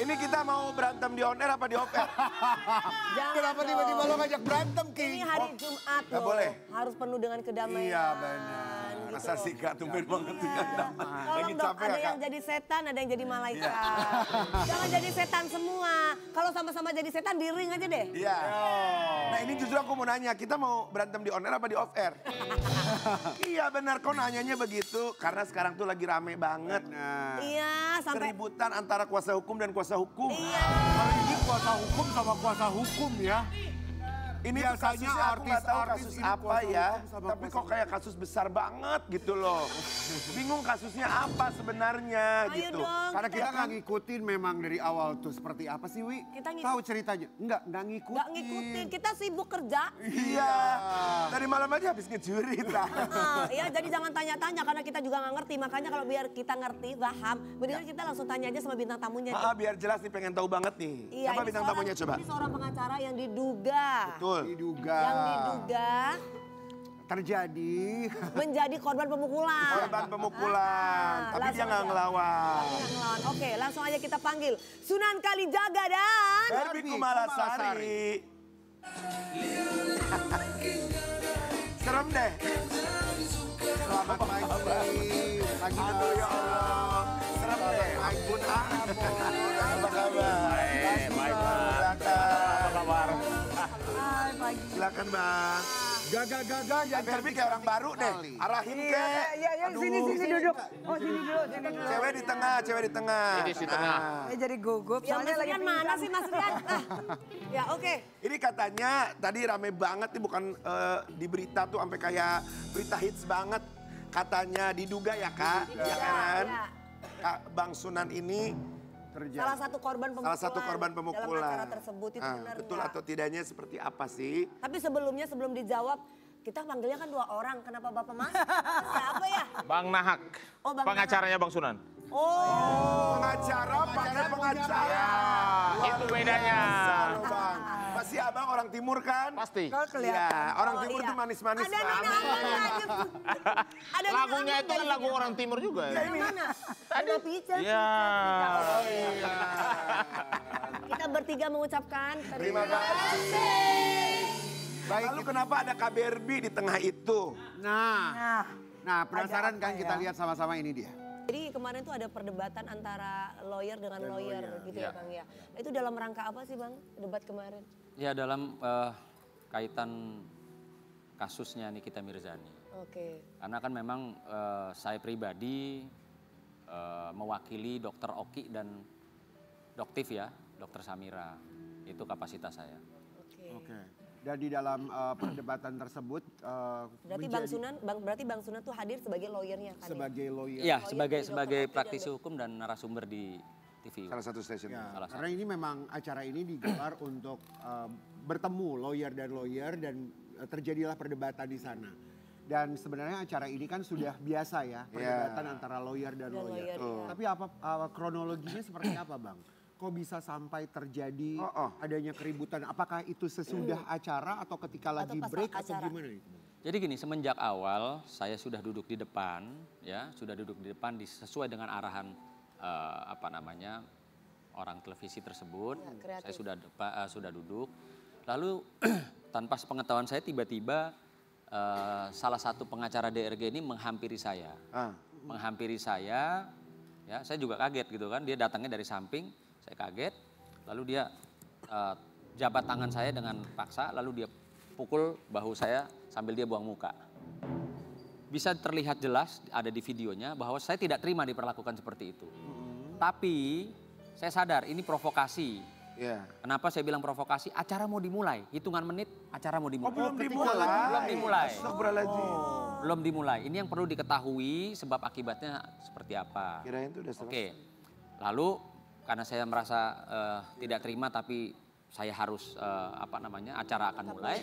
Ini kita mau berantem di on air apa di off air? Kenapa tiba-tiba lo ngajak berantem, Ki? Ini hari Jumat loh. boleh. Harus penuh dengan kedamaian. Iya, benar. Gitu Masa loh. sih Kak, tumben banget tuh kan. Tolong dong, ada yang jadi setan, ada yang jadi malaikat. Iya. Jangan jadi setan semua. Kalau sama-sama jadi setan, di ring aja deh. Iya. Nah ini justru aku mau nanya, kita mau berantem di on air apa di off air? Iya benar, kok nanyanya begitu? Karena sekarang tuh lagi rame banget. Nah, Iya, sampai... Keributan antara kuasa hukum dan kuasa hukum. Iya. kalau ini kuasa hukum sama kuasa hukum ya. Ini tuh Biasanya kasusnya aku nggak tahu artis-artis kasus ini apa kuasa ya. hukum sama Tapi kuasa kok kayak kasus besar banget gitu loh. Bingung kasusnya apa sebenarnya Ayo gitu. dong. Karena kita nggak ngikutin memang dari awal tuh seperti apa sih, Wi? Kita Tahu ceritanya? Nggak ngikutin. Nggak ngikutin, kita sibuk kerja. Iya. Dari malam aja habis ngejurit lah. Iya, jadi jangan tanya-tanya karena kita juga nggak ngerti. Makanya kalau biar kita ngerti, paham, mendingan kita langsung tanya aja sama bintang tamunya. Biar jelas nih, pengen tahu banget nih. Iya, Siapa ini bintang seorang- tamunya coba? Ini seorang pengacara yang diduga. Betul. Diduga. Yang diduga Terjadi. menjadi korban pemukulan. Korban pemukulan. Tapi langsung dia nggak aja. ngelawan. Nggak ngelawan. Oke, langsung aja kita panggil Sunan Kalijaga dan... Barbie Kumalasari. Serem deh. Selamat pagi. Pagi. Aduh ya Allah. Serem deh. Ampun ah. Apa kabar? Baik, Silakan. kabar? Hai, pagi. Silakan Bang. Gaga-gaga yang Barbie kayak orang baru deh. Arahin ke. Iya, sini duduk. Oh, sini dulu. Cewek di tengah, cewek di tengah. Ini di tengah. Saya jadi gugup. Ya, Mas Rian mana sih Mas Rian? Ya, oke. Ini katanya tadi rame banget nih, bukan di berita tuh sampai kayak berita hits banget. Katanya diduga ya Kak, ya kan? ya. Kak Bang Sunan ini terjadi. Salah satu korban pemukulan. salah satu korban pemukulan. Dalam acara tersebut itu benar betul nggak? atau tidaknya seperti apa sih? Tapi sebelum dijawab, kita panggilnya kan 2 orang. Kenapa Bapak Mas? Siapa ya? Bang Nahak, Oh, Bang pengacaranya Bang Sunan. Oh. Pengacara pakai pengacara. Itu bedanya. Selalu Bang. Pasti abang orang timur kan? Pasti. Kalau kelihatan. Iya, orang Oh, timur iya. tuh manis-manis Ada Bang. Nina Aman aja. Ada Nina Lagunya Aman itu kan dari lagu sini. orang timur juga ya. Yang mana? Ada pizza. Iya. Kita bertiga mengucapkan Terima kasih. Baik. Lalu kenapa ada Kak Barbie di tengah itu? Nah, penasaran Ada kan apa kita ya? lihat sama-sama ini dia. Jadi kemarin tuh ada perdebatan antara lawyer dengan lawyer gitu ya Iya. Bang ya. Itu dalam rangka apa sih Bang debat kemarin? Ya dalam kaitan kasusnya Nikita Mirzani. Oke. Karena kan memang saya pribadi mewakili Dokter Oki dan Doktif ya, Dokter Samira. Itu kapasitas saya. Oke. Dan di dalam perdebatan tersebut Berarti Bang Sunan tuh hadir sebagai lawyernya kan sebagai lawyer. Iya, Lawyer dari sebagai Dr. Oki praktisi dan hukum dan narasumber di TV. Salah satu stasiun. Ya, Salah karena ini memang acara ini digelar untuk bertemu lawyer dan terjadilah perdebatan di sana. Dan sebenarnya acara ini kan sudah biasa ya, perdebatan antara lawyer dan lawyer. lawyer, Tapi apa kronologinya seperti apa, Bang? Kok bisa sampai terjadi adanya keributan? Apakah itu sesudah acara atau ketika lagi pas break atau acara. gimana nih? Jadi gini, semenjak awal saya sudah duduk di depan, ya, sudah duduk di depan sesuai dengan arahan orang televisi tersebut. Ya, Saya sudah duduk. Lalu tanpa sepengetahuan saya tiba-tiba salah satu pengacara DRG ini menghampiri saya. Menghampiri saya, ya, saya juga kaget gitu kan. Dia datangnya dari samping, saya kaget. Lalu dia jabat tangan saya dengan paksa, lalu dia pukul bahu saya sambil dia buang muka. Bisa terlihat jelas ada di videonya bahwa saya tidak terima diperlakukan seperti itu. Tapi saya sadar ini provokasi. Iya. Kenapa saya bilang provokasi? Acara mau dimulai, hitungan menit acara mau dimulai. Belum dimulai. Belum dimulai. Astagfirullahaladzim. Belum dimulai. Ini yang perlu diketahui sebab akibatnya seperti apa. Kirain itu udah selesai. Oke. Lalu karena saya merasa tidak terima tapi saya harus acara akan mulai.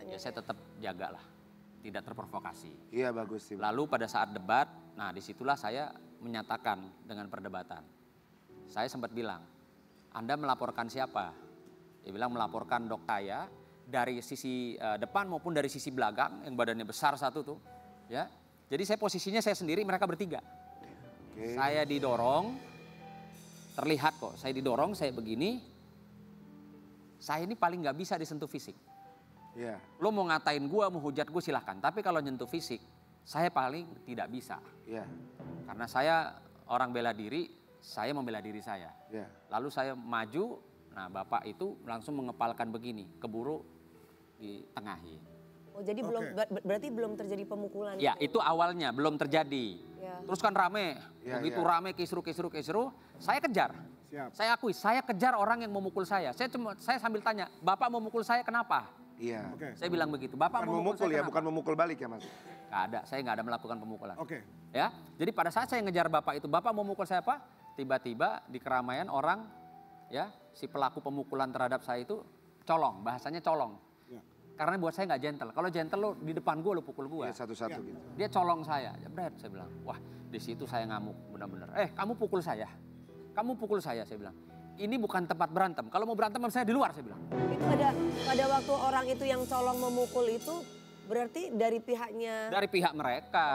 Ya saya tetap jagalah. Tidak terprovokasi. Iya bagus sih. Lalu pada saat debat, nah disitulah saya menyatakan dengan perdebatan. Saya sempat bilang, Anda melaporkan siapa? Dia bilang melaporkan Dok Taya dari sisi depan maupun dari sisi belakang yang badannya besar satu tuh. Ya, jadi saya posisinya saya sendiri, mereka bertiga. Saya didorong, terlihat kok, saya didorong, saya begini, saya ini paling nggak bisa disentuh fisik. Iya. Lo mau ngatain gue, mau hujat gue silahkan, tapi kalau nyentuh fisik, saya paling tidak bisa. Iya. Karena saya orang bela diri, saya membela diri saya. Iya. Lalu saya maju, nah bapak itu langsung mengepalkan begini, keburu ditengahi. Oh jadi berarti belum terjadi pemukulan? Ya itu awalnya belum terjadi. Ya. Terus kan rame, Ya, begitu ya. rame kisru, saya kejar. Siap. Saya akui, saya kejar orang yang memukul saya. Saya sambil tanya, bapak memukul saya kenapa? Iya. Oke. Saya bilang begitu, bapak Bukan memukul memukul saya ya, kenapa? bukan memukul balik ya Mas? Nggak ada, saya nggak ada melakukan pemukulan. Oke. Ya, jadi pada saat saya ngejar bapak itu, bapak mau mukul saya apa? Tiba-tiba di keramaian orang, ya si pelaku pemukulan terhadap saya itu colong, bahasanya colong. Ya. Karena buat saya nggak gentle. Kalau gentle lo di depan gue lo pukul gue. Iya, satu-satu Ya. gitu. Dia colong saya, jebret saya bilang. Wah di situ saya ngamuk benar-benar. Kamu pukul saya, kamu pukul saya bilang. Ini bukan tempat berantem. Kalau mau berantem saya di luar saya bilang. Itu pada waktu orang itu yang colong memukul itu berarti dari pihaknya. Dari pihak mereka.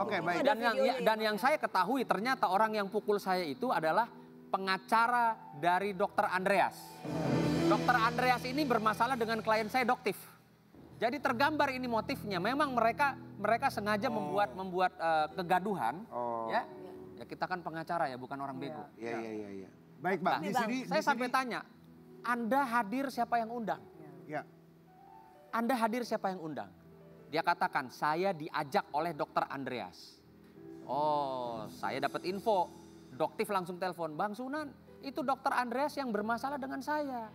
Oke, baik. Ada Dan videonya dan ya, yang Pak? saya ketahui ternyata orang yang pukul saya itu adalah pengacara dari Dokter Andreas. Dokter Andreas ini bermasalah dengan klien saya Doktif. Jadi tergambar ini motifnya. Memang mereka sengaja membuat kegaduhan. Ya. Ya kita kan pengacara ya, bukan orang bego. Iya. Baik Bang, Nah, di sini saya sampai tanya, Anda hadir siapa yang undang? Ya. Anda hadir siapa yang undang? Dia katakan, saya diajak oleh Dokter Andreas. Oh, saya dapat info. Doktif langsung telepon, Bang Sunan, itu Dokter Andreas yang bermasalah dengan saya.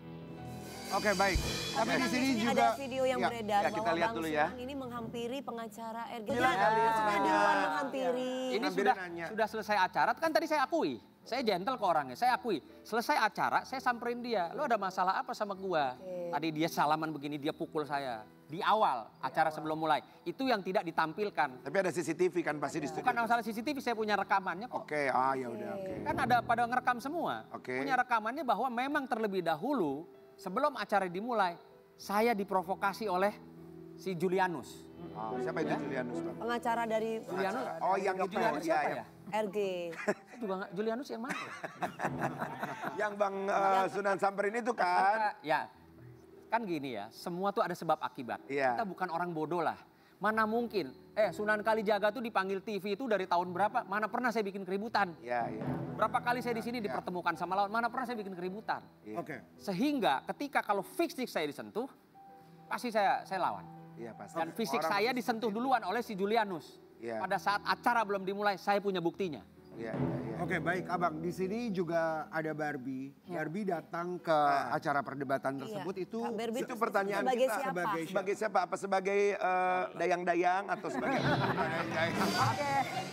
Oke, baik. Tapi di sini juga ada video yang ya. beredar Ya, kita bahwa lihat Bang dulu ya. Sunan ini menghampiri pengacara RG. Gila, kali ya. Maksudnya di luar menghampiri. Ini Hampir nanya. sudah selesai acara, kan tadi saya akui. Saya gentle ke orangnya, saya akui. Selesai acara, saya samperin dia. Lo ada masalah apa sama gua? Tadi dia salaman begini, dia pukul saya. Di awal acara sebelum mulai. Itu yang tidak ditampilkan. Tapi ada CCTV kan pasti di studio. Bukan masalah CCTV, saya punya rekamannya kok. Oke, ya udah oke. Kan ada pada ngerekam semua. Oke. Punya rekamannya bahwa memang terlebih dahulu sebelum acara dimulai, saya diprovokasi oleh si Julianus. Siapa itu Julianus, Bang? Pengacara dari Julianus, Oh, yang itu Julianus ya, siapa ya. ya? RG. Saya juga nggak, Julianus yang mana? Yang Bang Sunan samperin itu kan? Ya, kan gini ya, semua tuh ada sebab akibat. Iya. Kita bukan orang bodoh lah. Mana mungkin, Sunan Kalijaga tuh dipanggil TV itu dari tahun berapa? Mana pernah saya bikin keributan? Iya. Berapa kali saya di sini dipertemukan sama lawan, mana pernah saya bikin keributan? Oke. Sehingga ketika kalau fisik saya disentuh, pasti saya lawan. Iya, pasti. Dan fisik Orang saya pasti disentuh duluan oleh si Julianus. Iya. Pada saat acara belum dimulai, saya punya buktinya. Iya. Oke, baik Abang. Di sini juga ada Barbie. Barbie datang ke acara perdebatan tersebut itu Kak Barbie itu pertanyaan sebagai kita. siapa? Sebagai siapa? Apa sebagai dayang-dayang atau sebagai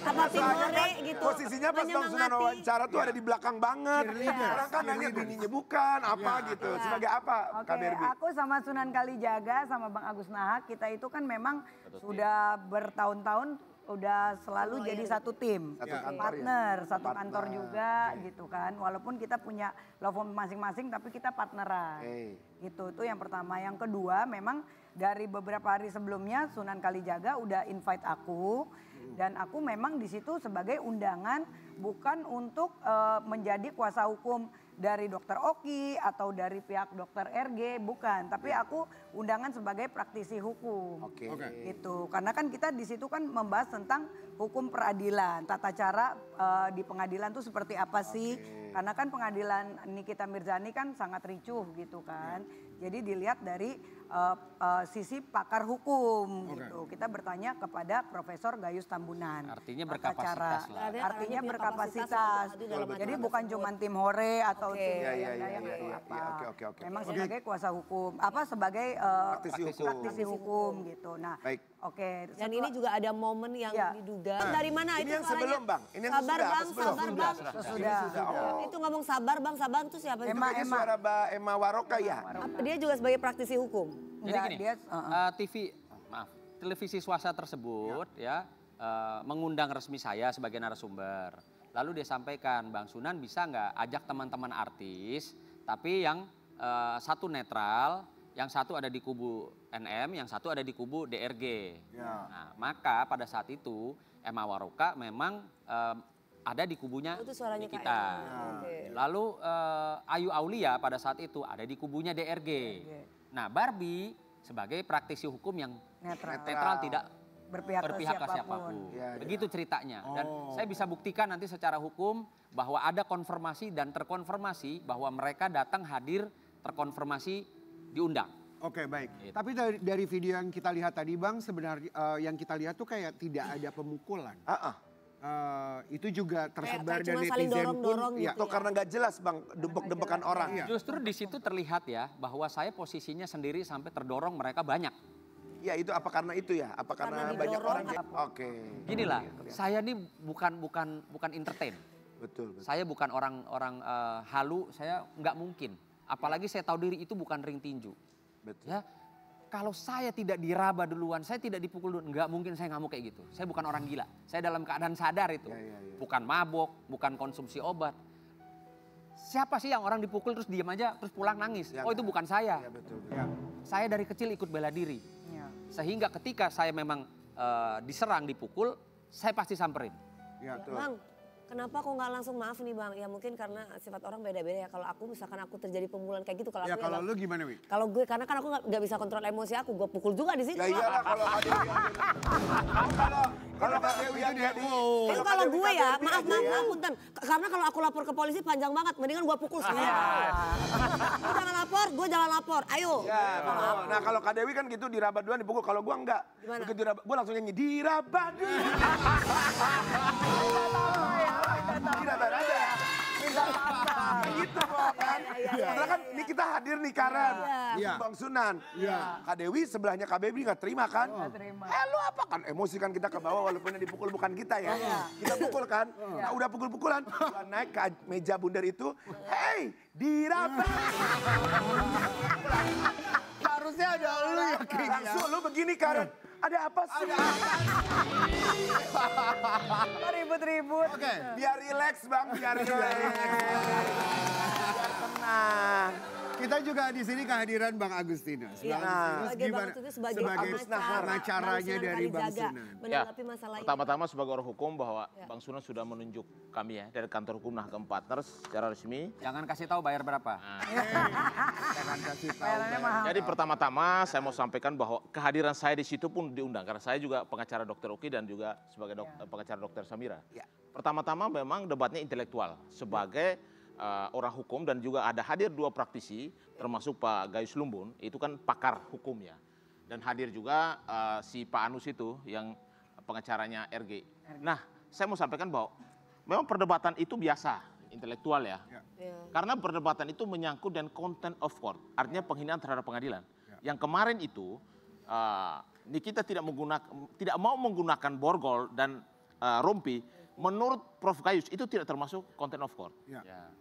Apa timore gitu. Posisinya pas Bang Sunan Menyemangati. wawancara tuh ada di belakang banget. Cheerleader. Orang kan nanya bininya bukan, apa gitu. Sebagai apa, Oke, Kak Barbie? aku sama Sunan Kalijaga sama Bang Agus Nahak, kita itu kan memang sudah bertahun-tahun udah selalu jadi satu tim. Satu kantor ya? Partner, satu Partner. kantor juga gitu kan. Walaupun kita punya law firm masing-masing tapi kita partneran. Gitu, itu yang pertama. Yang kedua memang dari beberapa hari sebelumnya Sunan Kalijaga udah invite aku. Dan aku memang di situ sebagai undangan bukan untuk menjadi kuasa hukum dari Dokter Oki atau dari pihak Dokter RG, bukan. Tapi aku undangan sebagai praktisi hukum. Oke. Gitu. Karena kan kita di situ kan membahas tentang hukum peradilan, tata cara di pengadilan tuh seperti apa sih? Karena kan pengadilan Nikita Mirzani kan sangat ricuh gitu kan. Jadi dilihat dari sisi pakar hukum gitu. Kita bertanya kepada Profesor Gayus Tambunan. Artinya tata cara. berkapasitas lah. Artinya punya berkapasitas. kapasitas untuk hadir dalam Jadi acara bukan tersebut. cuma tim hore atau Oke. tim Iya, yang atau iya, apa. iya. Oke. Memang sebagai kuasa hukum, apa sebagai praktisi hukum gitu. Nah, Baik. oke. Dan ini juga ada momen yang Iya. diduga. Dari mana Ini itu yang suaranya? sebelum, Bang. Ini yang Sabar sesudah, apa Bang, sebelum? sabar Bang. Sudah. Itu ngomong sabar Bang itu siapa? Emma. Ini suara Mbak Emma Waroka ya? Apa dia juga sebagai praktisi hukum? Jadi Enggak, gini, dia, televisi swasta tersebut mengundang resmi saya sebagai narasumber. Lalu dia sampaikan, Bang Sunan bisa nggak ajak teman-teman artis, tapi yang satu netral, yang satu ada di kubu NM, yang satu ada di kubu DRG. Nah, maka pada saat itu Emma Waroka memang ada di kubunya Itu suaranya Kak Nikita. Eka. Oke. Lalu Ayu Aulia pada saat itu ada di kubunya DRG. Nah, Barbie sebagai praktisi hukum yang netral tidak berpihak ke siapapun. Begitu ceritanya. Dan saya bisa buktikan nanti secara hukum bahwa ada konfirmasi dan terkonfirmasi bahwa mereka datang hadir terkonfirmasi diundang. Oke, baik. Tapi dari video yang kita lihat tadi Bang, sebenarnya yang kita lihat tuh kayak tidak ada pemukulan. Itu juga tersebar Kayak dan cuma saling netizen pun. dorong-dorong Iya. gitu. Atau karena nggak jelas Bang, dempek-dempekan orang. Justru di situ terlihat ya bahwa saya posisinya sendiri sampai terdorong mereka banyak. Ya itu apa karena itu ya? Apa karena banyak didorong, orang? Oke. Gini lah, saya ini bukan entertain. Betul. Saya bukan orang halu, saya nggak mungkin. Apalagi saya tahu diri itu bukan ring tinju. Betul. Ya, kalau saya tidak diraba duluan, saya tidak dipukul duluan, nggak mungkin saya ngamuk kayak gitu. Saya bukan orang gila, saya dalam keadaan sadar itu. Bukan mabok, bukan konsumsi obat. Siapa sih yang orang dipukul terus diam aja, terus pulang nangis? Oh itu bukan saya. Ya, betul. Saya dari kecil ikut bela diri. Sehingga ketika saya memang diserang, dipukul, saya pasti samperin. Ya. Bang, kenapa kok nggak langsung maaf nih Bang? Ya mungkin karena sifat orang beda-beda ya. Kalau aku misalkan aku terjadi pemukulan kayak gitu. Kalau Ya aku kalau lu gimana Wi? Kalau gue, karena kan aku nggak bisa kontrol emosi aku, gue pukul juga di situ. Ya iyalah kalau Kak Dewi. Kalau Kak Dewi yang jadi. Itu kalau gue ya, maaf punten. Karena kalau aku lapor ke polisi panjang banget, mendingan gue pukul sekali. Lu jangan lapor, gue jangan lapor. Ayo. Ya, nah kalau Kak Dewi kan gitu dirabat duluan dipukul. Kalau gua enggak. Gimana? Begitu dirabat, gua langsung nyanyi dirabat dulu. Dirabat ada. Gitu kan. Karena kan ini kita hadir nih Karen. Bang Sunan. Kak Dewi sebelahnya Kak Baby nggak terima kan? Lu apa kan? Emosi kan kita ke bawah walaupun yang dipukul bukan kita ya. Kita pukul kan. Nah udah pukul-pukulan. Gua naik ke meja bundar itu. Hey dirabat. Harusnya ada lu ya King. Langsung lu begini Karen. Ada apa sih? Ribut-ribut. Oke. Biar relax Bang, biar relax. Biar tenang. Kita juga di sini kehadiran Bang Agustinus. Iya, Bang Agustinus sebagai Bang Agustinus sebagai pengacaranya dari Bang Sunan. Menanggapi masalah ini. Pertama-tama sebagai orang hukum bahwa Bang Sunan sudah menunjuk kami ya dari kantor hukum Nahkem Partners secara resmi. Jangan kasih tahu bayar berapa. Jangan kasih tahu. Jadi pertama-tama saya mau sampaikan bahwa kehadiran saya di situ pun diundang karena saya juga pengacara Dr. Uki dan juga sebagai pengacara Dr. Samira. Pertama-tama memang debatnya intelektual sebagai orang hukum dan juga ada hadir dua praktisi termasuk Pak Gayus Lumbun itu kan pakar hukum ya dan hadir juga si Pak Anus itu yang pengacaranya RG. Nah saya mau sampaikan bahwa memang perdebatan itu biasa intelektual ya. Karena perdebatan itu menyangkut dan content of court artinya penghinaan terhadap pengadilan. Yang kemarin itu Nikita tidak mau menggunakan borgol dan rompi. Menurut Prof. Gayus itu tidak termasuk content of court.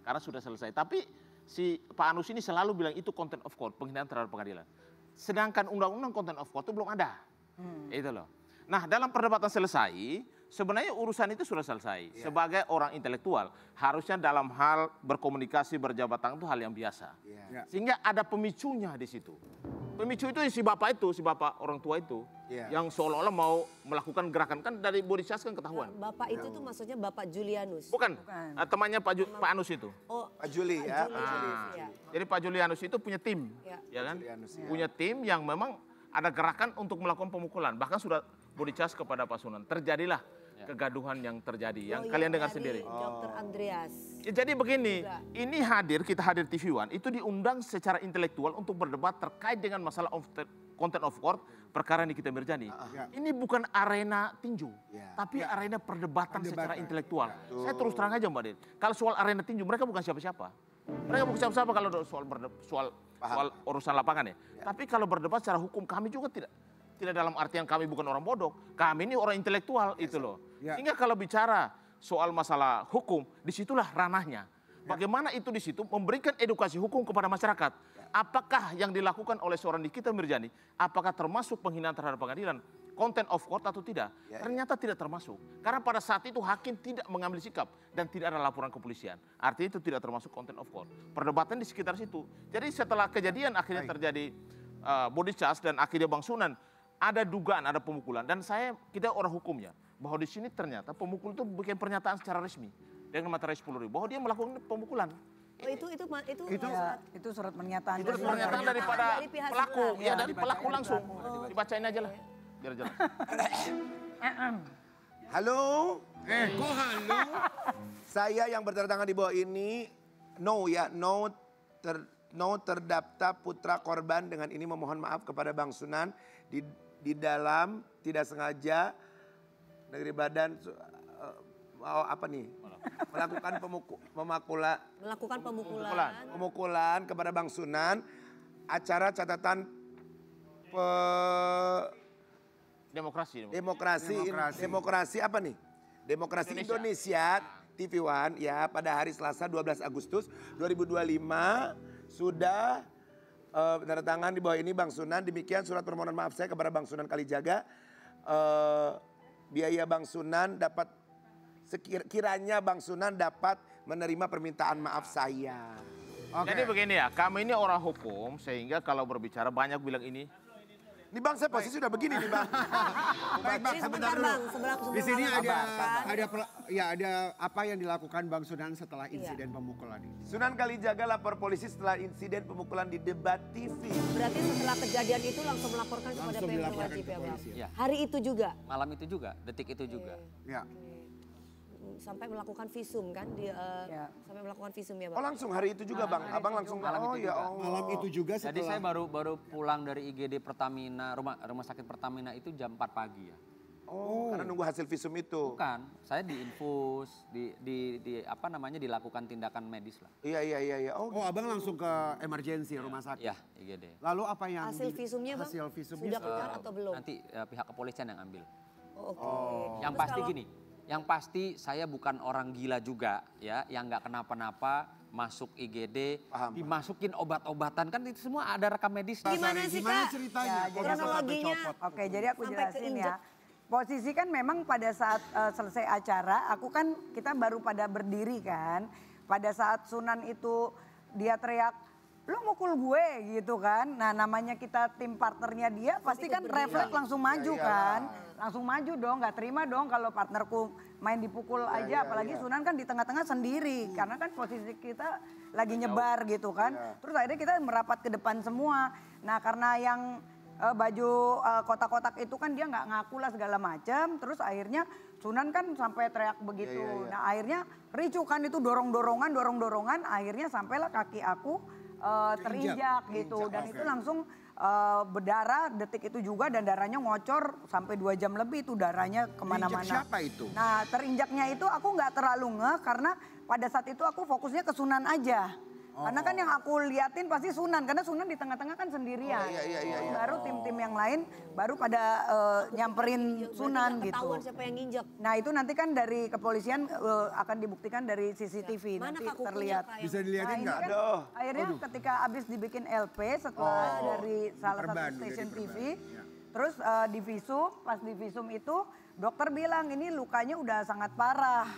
Karena sudah selesai. Tapi si Pak Anus ini selalu bilang itu content of court, penghinaan terhadap pengadilan. Sedangkan undang-undang content of court itu belum ada. Itu loh. Nah dalam perdebatan selesai, sebenarnya urusan itu sudah selesai. Sebagai orang intelektual, harusnya dalam hal berkomunikasi, berjabat tangan itu hal yang biasa. Sehingga ada pemicunya di situ. Pemicu itu si bapak orang tua itu. Yang seolah-olah mau melakukan gerakan, kan dari body charge kan ketahuan. Bapak itu tuh maksudnya Bapak Julianus. Bukan. Temannya Pak Anus itu. Oh, Pak Juli ya. Jadi Pak Julianus itu punya tim, ya kan? Punya tim yang memang ada gerakan untuk melakukan pemukulan. Bahkan sudah body charge kepada Pak Sunan. Terjadilah kegaduhan yang terjadi, yang kalian dengar sendiri. Dr. Andreas. Ya, jadi begini, ini kita hadir TV One, itu diundang secara intelektual untuk berdebat terkait dengan masalah content of court, perkara Nikita Mirzani. Ini bukan arena tinju, tapi arena perdebatan secara intelektual. Saya terus terang aja Mbak Din, kalau soal arena tinju mereka bukan siapa-siapa. Mereka bukan siapa-siapa kalau soal urusan lapangan ya. Tapi kalau berdebat secara hukum kami juga tidak dalam artian kami bukan orang bodoh. Kami ini orang intelektual itu loh. Sehingga kalau bicara soal masalah hukum, disitulah ranahnya. Bagaimana itu di situ memberikan edukasi hukum kepada masyarakat. Apakah yang dilakukan oleh seorang Nikita Mirzani, apakah termasuk penghinaan terhadap pengadilan, content of court atau tidak? Ternyata tidak termasuk. Karena pada saat itu hakim tidak mengambil sikap dan tidak ada laporan kepolisian. Kita tidak termasuk content of court. Perdebatan di sekitar situ. Jadi setelah kejadian akhirnya terjadi body charge dan akhirnya Bang Sunan, ada dugaan, ada pemukulan. Dan kita orang hukumnya. bahwa di sini ternyata pemukul itu bikin pernyataan secara resmi dengan materai 10.000 bahwa dia melakukan pemukulan. Oh itu surat pernyataan. Itu pernyataan daripada dari pihak pelaku, sebelah. ya dari pelaku langsung. Dibacain aja lah, biar jelas. Halo? Kok halo? Saya yang bertanda tangan di bawah ini, no terdaftar putra korban, dengan ini memohon maaf kepada Bang Sunan di dalam tidak sengaja negeri badan melakukan pemukulan kepada Bang Sunan, acara catatan demokrasi apa nih? Demokrasi Indonesia TV One ya pada hari Selasa 12 Agustus 2025 sudah tanda tangan di bawah ini Bang Sunan. Demikian surat permohonan maaf saya kepada Bang Sunan Kalijaga. Biaya Bang Sunan dapat sekiranya Bang Sunan dapat menerima permintaan maaf saya. Jadi begini ya, kami ini orang hukum sehingga kalau berbicara banyak bilang ini. Ini Bang, saya posisi sudah begini nih Bang. Baik Bang, sebentar dulu. Di sini ada apa yang dilakukan Bang Sunan setelah insiden pemukulan ini? Sunan Kalijaga lapor polisi setelah insiden pemukulan di Debat TV. Berarti setelah kejadian itu langsung melaporkan kepada pihak wajib ya Bang? Ya. Hari itu juga? Malam itu juga, detik itu juga. Ya. Sampai melakukan visum kan? Sampai melakukan visum ya Bang? Oh langsung hari itu juga Bang? Abang langsung, malam itu juga. Malam itu juga setelah. Jadi saya baru pulang dari IGD Pertamina, rumah sakit Pertamina itu jam 4 pagi ya. Oh, karena nunggu hasil visum itu. Bukan, saya diinfus, dilakukan tindakan medis lah. Iya. Oh, Abang langsung ke emergency rumah sakit? Ya, IGD. Lalu apa yang hasil visumnya Bang? Hasil visumnya sudah keluar atau belum? Nanti pihak kepolisian yang ambil. Yang Terus pasti gini, yang pasti saya bukan orang gila juga ya, yang nggak kenapa-napa masuk IGD, dimasukin obat-obatan, kan itu semua ada rekam medis. Gimana sih Kak? Ceritanya? Kronologinya. Oke, jadi aku Sampai jelasin keinjek. ya. Posisi kan memang pada saat selesai acara, kita baru pada berdiri kan. Pada saat Sunan itu dia teriak, lu mukul gue gitu kan. Nah namanya kita tim partnernya dia pasti kan refleks langsung maju kan. Langsung maju dong, gak terima dong kalau partnerku main dipukul aja. Apalagi Sunan kan di tengah-tengah sendiri. Karena kan posisi kita lagi nyebar gitu kan. Terus akhirnya kita merapat ke depan semua. Nah karena yang baju kotak-kotak itu kan dia nggak ngaku lah segala macam. Terus akhirnya Sunan kan sampai teriak begitu. Nah akhirnya ricu kan itu dorong-dorongan. Akhirnya sampailah kaki aku terinjak gitu. Dan itu langsung berdarah detik itu juga dan darahnya ngocor sampai 2 jam lebih itu darahnya kemana-mana. Siapa itu? Nah terinjaknya itu aku nggak terlalu ngeh karena pada saat itu aku fokusnya ke Sunan aja. Karena kan yang aku liatin pasti Sunan, karena Sunan di tengah-tengah kan sendirian. Baru tim-tim yang lain baru pada nyamperin Sunan gitu. Ketahuan siapa yang nginjek. Nah itu nanti kan dari kepolisian akan dibuktikan dari CCTV. Mana nanti Kak kukunya, terlihat. Kak, Bisa dilihatin nggak? Kan, akhirnya ketika abis dibikin LP setelah dari salah satu stasiun TV. Terus di visum, pas di visum itu dokter bilang ini lukanya udah sangat parah.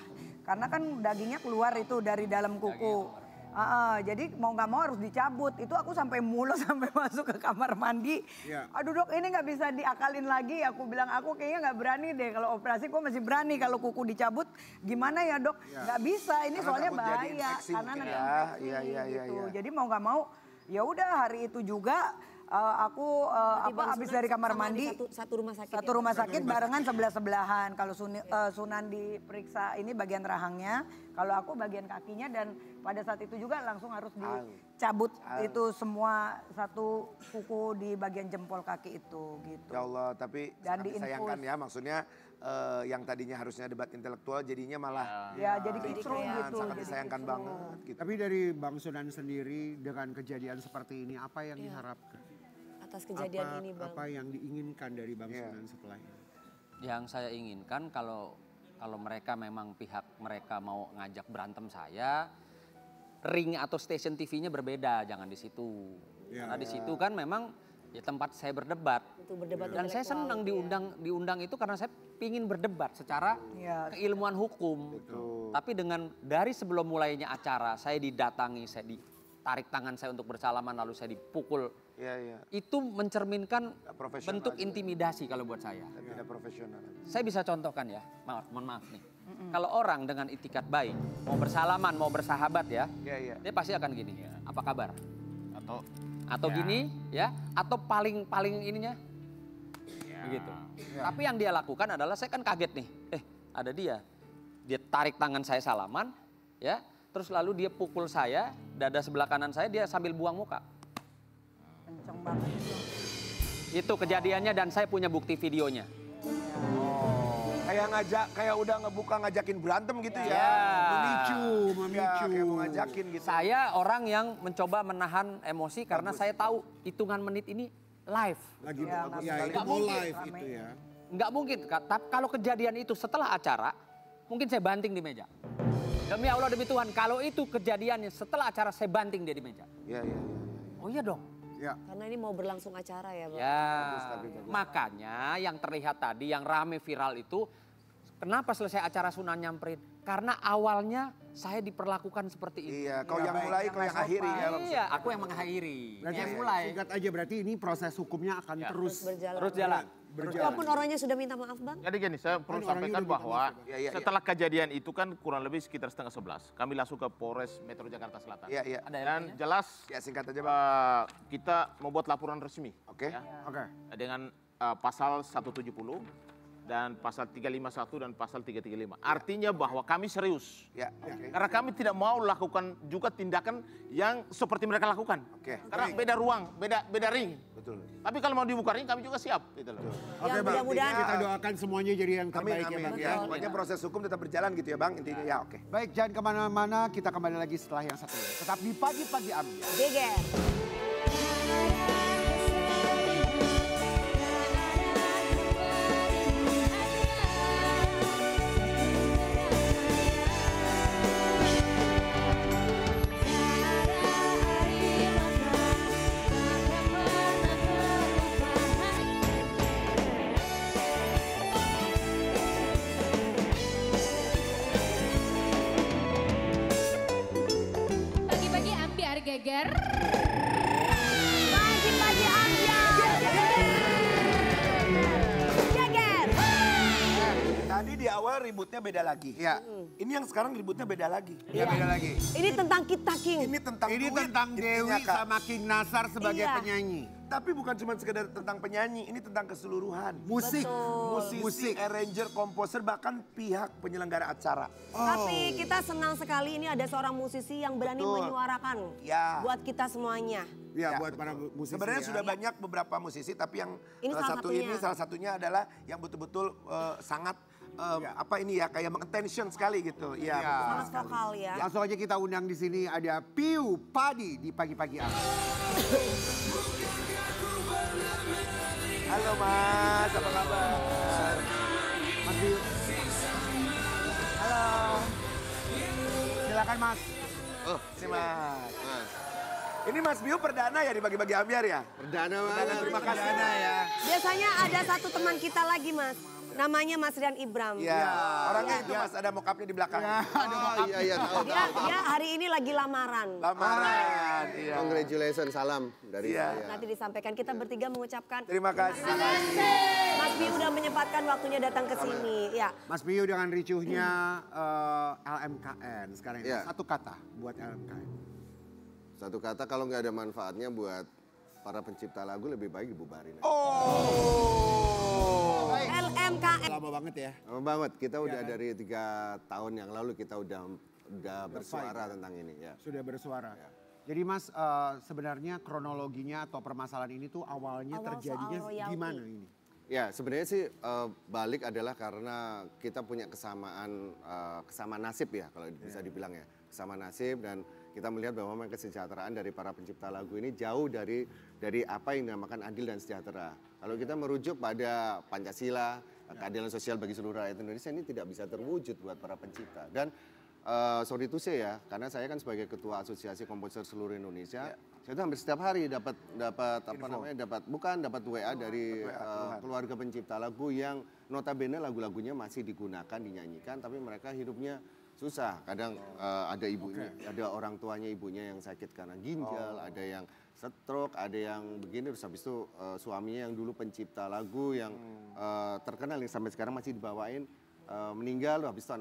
Karena kan dagingnya keluar itu dari dalam kuku. Jadi mau nggak mau harus dicabut. Itu aku sampai mulut sampai masuk ke kamar mandi. Aduh dok ini nggak bisa diakalin lagi. Aku bilang aku kayaknya nggak berani deh. Kalau operasi gue masih berani. Kalau kuku dicabut gimana ya dok? Nggak bisa. Ini karena soalnya bahaya. Karena nanti gitu. Jadi mau nggak mau ya udah hari itu juga aku habis dari kamar mandi satu rumah sakit barengan sebelah-sebelahan. Kalau Sunan diperiksa ini bagian rahangnya, kalau aku bagian kakinya dan pada saat itu juga langsung harus dicabut itu semua satu kuku di bagian jempol kaki itu gitu. Ya Allah, tapi sangat disayangkan ya maksudnya yang tadinya harusnya debat intelektual jadinya malah jadi kisruh gitu. Sangat disayangkan banget gitu. Tapi dari Bang Sunan sendiri dengan kejadian seperti ini apa yang diharapkan? Atas kejadian ini Bang. Apa yang diinginkan dari Bang Sunan setelah ini? Yang saya inginkan kalau mereka memang pihak mereka mau ngajak berantem saya, ring atau stasiun TV-nya berbeda, jangan di situ. Karena di situ kan memang ya tempat saya berdebat. Dan saya senang diundang itu karena saya pingin berdebat secara keilmuan hukum. Tapi dari sebelum mulainya acara saya didatangi, saya ditarik tangan saya untuk bersalaman lalu saya dipukul. Itu mencerminkan bentuk intimidasi kalau buat saya. Tidak profesional. Saya bisa contohkan ya, mohon maaf nih. Kalau orang dengan itikat baik, mau bersalaman, mau bersahabat ya, dia pasti akan gini, apa kabar? Atau gini ya, atau paling ininya, begitu. Tapi yang dia lakukan adalah saya kan kaget nih, ada dia tarik tangan saya salaman, ya, terus lalu dia pukul saya, dada sebelah kanan saya, dia sambil buang muka. Kenceng banget itu. Itu kejadiannya dan saya punya bukti videonya. Kayak udah ngajakin berantem gitu ya. Memicu. Kayak mau ngajakin gitu. Saya orang yang mencoba menahan emosi karena saya tahu hitungan menit ini live. Lagi itu mau live itu ya. Nggak mungkin, tapi kalau kejadian itu setelah acara, mungkin saya banting di meja. Demi Allah, demi Tuhan, kalau itu kejadiannya setelah acara, saya banting dia di meja. Oh iya dong. Karena ini mau berlangsung acara ya, Bang. Ya, makanya yang terlihat tadi, yang rame viral itu, kenapa selesai acara Sunan nyamperin? Karena awalnya saya diperlakukan seperti itu. Iya, kau yang mulai, kau yang akhiri ya. Iya, aku yang mengakhiri. Berarti Yang mulai. singkat aja, berarti ini proses hukumnya akan terus berjalan. Walaupun orangnya sudah minta maaf, Bang. Jadi gini, saya perlu sampaikan bahwa setelah kejadian itu kan kurang lebih sekitar 10:30. Kami langsung ke Polres Metro Jakarta Selatan. Dan jelas singkat aja, Bang. kita membuat laporan resmi. Oke. Dengan pasal 170 dan pasal 351 dan pasal 335. Artinya bahwa kami serius. Karena kami tidak mau lakukan juga tindakan yang seperti mereka lakukan. Karena beda ruang, beda ring. Betul. Tapi kalau mau dibuka ring kami juga siap. Gitu loh. Oke, Bang. Mudah-mudahan Kita doakan semuanya jadi yang terbaik ya, Bang. Pokoknya proses hukum tetap berjalan gitu ya, Bang. Intinya oke. Baik, jangan kemana-mana. Kita kembali lagi setelah yang satu ini. Tetap di Pagi-Pagi Ambiar. Geger. Pagi-pagi ambiar geger. Pagi-pagi Ambiar. Geger. Tadi di awal ributnya beda lagi. Ini yang sekarang ributnya beda lagi. Beda lagi. Ini tentang kita, King. Ini tentang Ini duit, tentang Dewi intinya, Kak. sama King Nasar sebagai Iya. penyanyi. Tapi bukan cuma sekedar tentang penyanyi, ini tentang keseluruhan. Musik. Musisi, arranger, komposer, bahkan pihak penyelenggara acara. Tapi kita senang sekali ini ada seorang musisi yang berani menyuarakan buat kita semuanya. Ya, buat para musisi. Sebenarnya ya. sudah banyak beberapa musisi, tapi yang Ini salah satunya adalah yang betul-betul sangat kayak meng-attention sekali gitu. Iya. Sangat vokal ya. Langsung aja kita undang di sini ada Piu Padi di Pagi-Pagi Ambiar. Halo Mas, apa kabar? Mas Piu. Halo. Silakan Mas. Oh, ini Mas. Ini Mas Biu perdana ya di Pagi-Pagi Ambiar ya? Perdana banget. Terima kasih. ya. Biasanya ada satu teman kita lagi, Mas. Namanya Mas Rian Ibram. Iya, orangnya itu Mas, ada mokapnya di belakang. Iya, tahu. Dia hari ini lagi lamaran. Lamaran, iya. Congratulations, salam dari saya. Nanti disampaikan, kita bertiga mengucapkan Terima kasih. Mas Biu udah menyempatkan waktunya datang ke sini. Ya. Mas Piu dengan ricuhnya LMKN sekarang ini. Iya. Satu kata buat LMKN. Satu kata, kalau nggak ada manfaatnya buat para pencipta lagu, lebih baik dibubarin. LMKN. Lama banget ya. Lama banget, kita udah dari 3 tahun yang lalu kita udah bersuara tentang ini. Ya. Sudah bersuara. Jadi Mas, sebenarnya kronologinya atau permasalahan ini tuh awalnya Awal terjadinya soal royalti. gimana ini? Ya, sebenarnya sih balik adalah karena kita punya kesamaan nasib ya, kalau bisa dibilang ya. Kesamaan nasib, dan kita melihat bahwa memang kesejahteraan dari para pencipta lagu ini jauh dari apa yang dinamakan adil dan sejahtera. Kalau kita merujuk pada Pancasila, keadilan sosial bagi seluruh rakyat Indonesia, ini tidak bisa terwujud buat para pencipta. Dan sorry to say ya, karena saya kan sebagai ketua Asosiasi Komposer Seluruh Indonesia, saya itu hampir setiap hari dapat WA dari keluarga pencipta lagu yang notabene lagu-lagunya masih digunakan, dinyanyikan, tapi mereka hidupnya susah. Kadang ada ibunya, ada orang tuanya ibunya yang sakit karena ginjal, ada yang stroke, ada yang begini. Terus habis itu suaminya yang dulu pencipta lagu yang terkenal yang sampai sekarang masih dibawain meninggal. Habis itu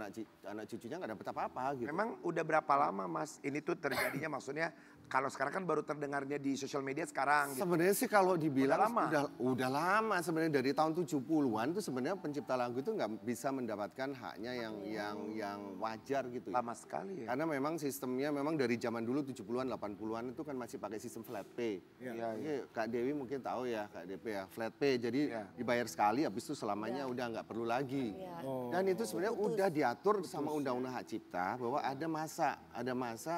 anak cucunya nggak dapat apa-apa gitu. Memang udah berapa lama Mas ini tuh terjadinya, maksudnya kalau sekarang kan baru terdengarnya di sosial media sekarang gitu. Sebenarnya sih kalau dibilang Udah lama. udah lama sebenarnya dari tahun 70-an tuh sebenarnya pencipta lagu itu nggak bisa mendapatkan haknya yang wajar gitu ya. Lama sekali ya. Karena memang sistemnya memang dari zaman dulu 70-an 80-an itu kan masih pakai sistem flat pay. Jadi Kak Dewi mungkin tahu ya, Kak DP ya, flat pay. Jadi dibayar sekali habis itu selamanya udah nggak perlu lagi. Dan itu sebenarnya udah diatur sama Undang-Undang Hak Cipta bahwa ada masa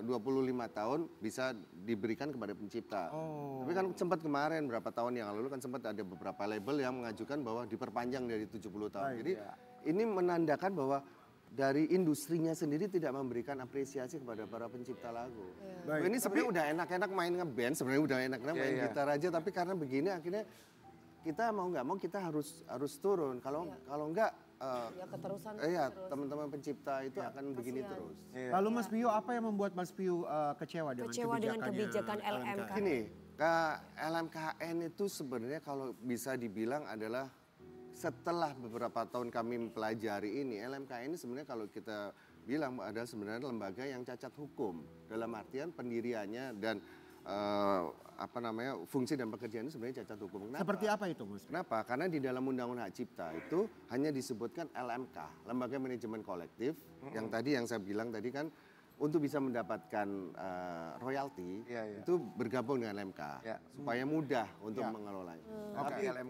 25 tahun bisa diberikan kepada pencipta. Tapi kan sempat kemarin berapa tahun yang lalu kan sempat ada beberapa label yang mengajukan bahwa diperpanjang dari 70 tahun. Jadi ini menandakan bahwa dari industrinya sendiri tidak memberikan apresiasi kepada para pencipta lagu. Ini sebenarnya udah enak-enak main ngeband, sebenarnya udah enak-enak main gitar aja, tapi karena begini akhirnya kita mau nggak mau kita harus turun. Kalau nggak keterusan. Teman-teman pencipta itu akan begini terus. Lalu Mas Pio, apa yang membuat Mas Pio kecewa dengan kebijakan LMK? Gini, LMKN itu sebenarnya kalau bisa dibilang adalah setelah beberapa tahun kami mempelajari ini, LMKN ini sebenarnya kalau kita bilang adalah sebenarnya lembaga yang cacat hukum. Dalam artian pendiriannya dan fungsi dan pekerjaannya sebenarnya cacat hukum. Kenapa? Seperti apa itu Mas? Kenapa? Karena di dalam Undang-Undang Hak Cipta itu hanya disebutkan LMK, Lembaga Manajemen Kolektif, yang tadi yang saya bilang tadi kan untuk bisa mendapatkan royalti itu bergabung dengan LMK supaya mudah untuk mengelolanya.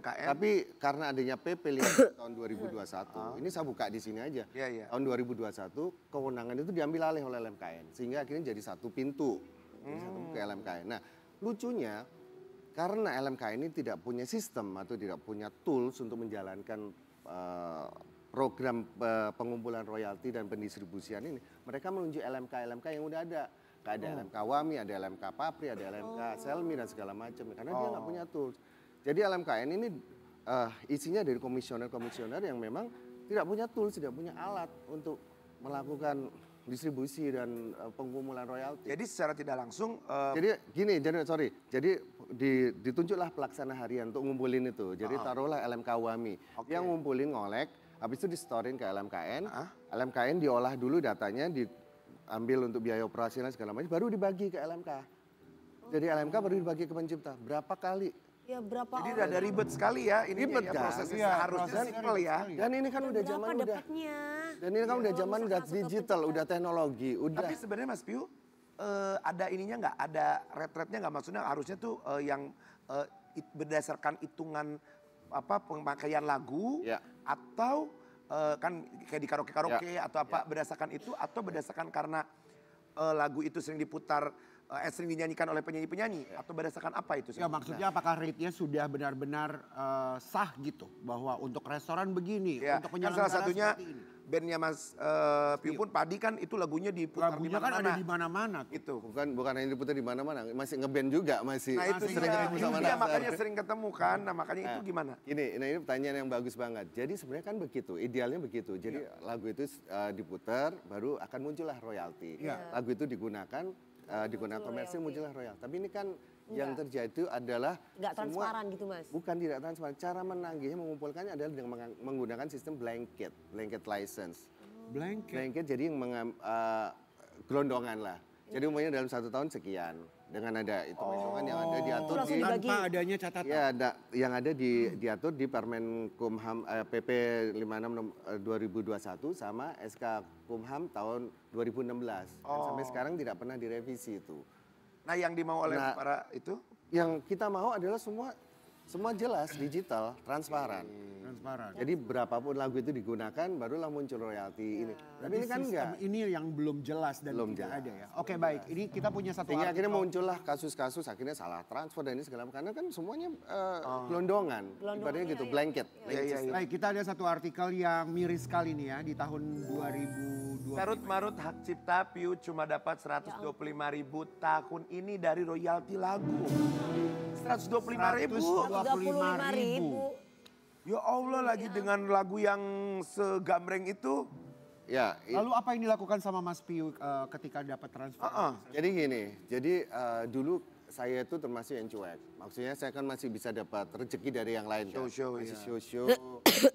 Tapi karena adanya PP 5 tahun 2021, ini saya buka di sini aja. Tahun 2021 kewenangan itu diambil alih oleh LMKN sehingga akhirnya jadi satu pintu. Ke LMKN. Nah, lucunya karena LMKN ini tidak punya sistem atau tidak punya tools untuk menjalankan program pengumpulan royalti dan pendistribusian ini, mereka menunjuk LMK yang udah ada. Ada LMK Wami, ada LMK Papri, ada LMK Selmi dan segala macam. Karena dia nggak punya tools. Jadi LMKN ini isinya dari komisioner-komisioner yang memang tidak punya tools, tidak punya alat untuk melakukan distribusi dan pengumpulan royalti. Jadi secara tidak langsung jadi gini, jadi ditunjuklah pelaksana harian untuk ngumpulin itu. Jadi taruhlah LMK Wami yang ngumpulin ngolek, habis itu distorin ke LMKN. LMKN diolah dulu datanya, diambil untuk biaya operasional segala macam, baru dibagi ke LMK. Jadi LMK baru dibagi ke pencipta. Berapa kali? Ya berapa Jadi udah ada ribet sekali ya ini ribet ya, prosesnya harusnya simpel ya. Dan ini kan udah zaman udah zaman udah digital, udah teknologi, udah. Tapi sebenarnya Mas Pio ada ininya nggak? Ada rate-rate-nya nggak? Maksudnya harusnya tuh yang berdasarkan hitungan pemakaian lagu atau kan kayak di karaoke atau apa berdasarkan itu atau berdasarkan karena lagu itu sering diputar sering dinyanyikan oleh penyanyi-penyanyi atau berdasarkan apa itu? Ya maksudnya apakah rate-nya sudah benar-benar sah gitu bahwa untuk restoran begini, untuk salah penyelenggara satunya bandnya Mas Pio pun Padi kan itu lagunya diputar di mana-mana. Kan ada di mana-mana. Itu bukan hanya diputar di mana-mana, masih ngeband juga masih. Nah itu sering ketemu sama makanya sering ketemu kan. Nah makanya itu gimana? Ini pertanyaan yang bagus banget. Jadi sebenarnya kan begitu, idealnya begitu. Jadi lagu itu diputar baru akan muncullah royalti. Lagu itu digunakan komersil muncullah royal. Tapi ini kan yang terjadi itu adalah nggak transparan gitu Mas? Bukan tidak transparan. Cara menagihnya mengumpulkannya adalah dengan menggunakan sistem blanket license. Blanket jadi yang gelondongan lah. Jadi umumnya dalam 1 tahun sekian. Dengan ada hitung-hitungan yang ada diatur tanpa adanya catatan. Ya ada yang ada diatur di Permen Kumham PP 56 2021 sama SK Kumham tahun 2016. Dan sampai sekarang tidak pernah direvisi itu. Nah yang dimau oleh para itu? Yang kita mau adalah semua jelas, digital, transparan. Jadi berapapun lagu itu digunakan, barulah muncul royalti ini. Tapi ini kan enggak. Ini yang belum jelas dan tidak ada ya. Oke baik, ini kita punya satu artikel. Akhirnya muncullah kasus-kasus, akhirnya salah transfer dan ini segala macam. Karena kan semuanya gelondongan. Ibaratnya gitu, blanket. Baik, kita ada satu artikel yang miris sekali nih ya di tahun 2020. Carut-marut hak cipta Pio cuma dapat 125.000 tahun ini dari royalti lagu. 125.000. Ya Allah lagi dengan lagu yang segambreng itu. Ya. Lalu apa yang dilakukan sama Mas Piu ketika dapat transfer? Jadi gini, dulu saya itu termasuk yang cuek. Maksudnya saya kan masih bisa dapat rezeki dari yang lain kan. Masih show-show, masih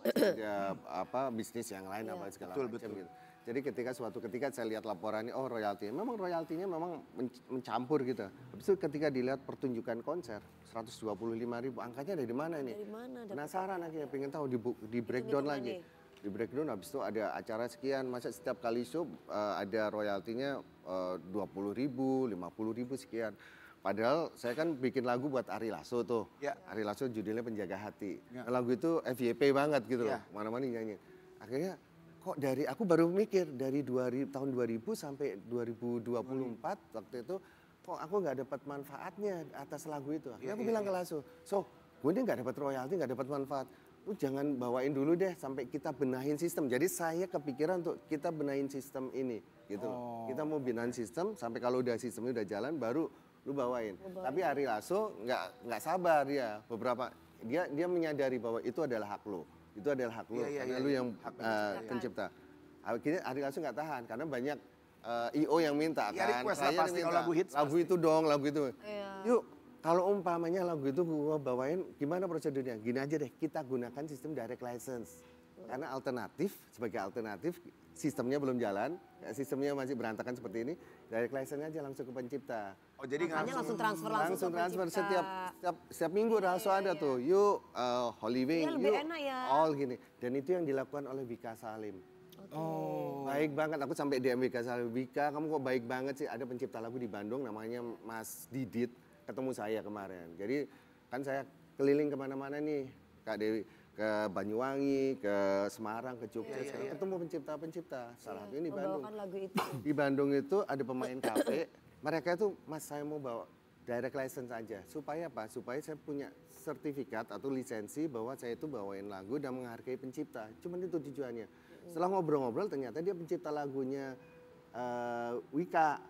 ada bisnis yang lain apa segala macam gitu. Jadi suatu ketika saya lihat laporannya, oh royaltinya memang mencampur gitu. Habis itu ketika dilihat pertunjukan konser, 125.000, angkanya dari mana ini? Penasaran akhirnya, pengen tahu, di breakdown lagi. Di breakdown habis itu ada acara sekian, masa setiap kali show ada royaltinya 20.000, 50.000 sekian. Padahal saya kan bikin lagu buat Ari Lasso tuh. Ari Lasso judulnya Penjaga Hati. Lagu itu FYP banget gitu loh, mana-mana nyanyi. Akhirnya kok aku baru mikir dari tahun 2000 sampai 2024 waktu itu, kok aku nggak dapat manfaatnya atas lagu itu. Akhirnya aku bilang ke Lasso, gue ini nggak dapat royalti, nggak dapat manfaat. Lu jangan bawain dulu deh sampai kita benahin sistem. Jadi saya kepikiran untuk kita benahin sistem ini gitu loh. Kita mau benahin sistem sampai kalau udah sistemnya udah jalan baru lu bawain. Tapi Ari Lasso nggak sabar dia. Dia menyadari bahwa itu adalah hak lu. Itu adalah hak lu karena lu yang pencipta. Akhirnya Ari Lasso nggak tahan karena banyak IO yang minta kan. Saya minta lagu itu dong, lagu itu. Yuk, kalau umpamanya lagu itu gua bawain, gimana prosedurnya? Gini aja deh, kita gunakan sistem direct license. Karena sebagai alternatif, sistemnya belum jalan, sistemnya masih berantakan seperti ini, direct license aja langsung ke pencipta. Oh jadi langsung transfer Setiap minggu langsung ada tuh, yuk Hollywood, yuk all gini. Dan itu yang dilakukan oleh Wika Salim. Baik banget, aku sampai DM Wika Salim, Wika kamu kok baik banget sih, ada pencipta lagu di Bandung namanya Mas Didit, ketemu saya kemarin. Jadi kan saya keliling kemana-mana nih, Kak Dewi, ke Banyuwangi, ke Semarang, ke Jogja, ketemu pencipta-pencipta. Salah satunya di Bandung. Lagu itu. Di Bandung itu ada pemain kafe, mereka itu, Mas saya mau bawa direct license aja. Supaya apa? Supaya saya punya sertifikat atau lisensi bahwa saya itu bawain lagu dan menghargai pencipta. Cuman itu tujuannya. Setelah ngobrol-ngobrol ternyata dia pencipta lagunya Wika.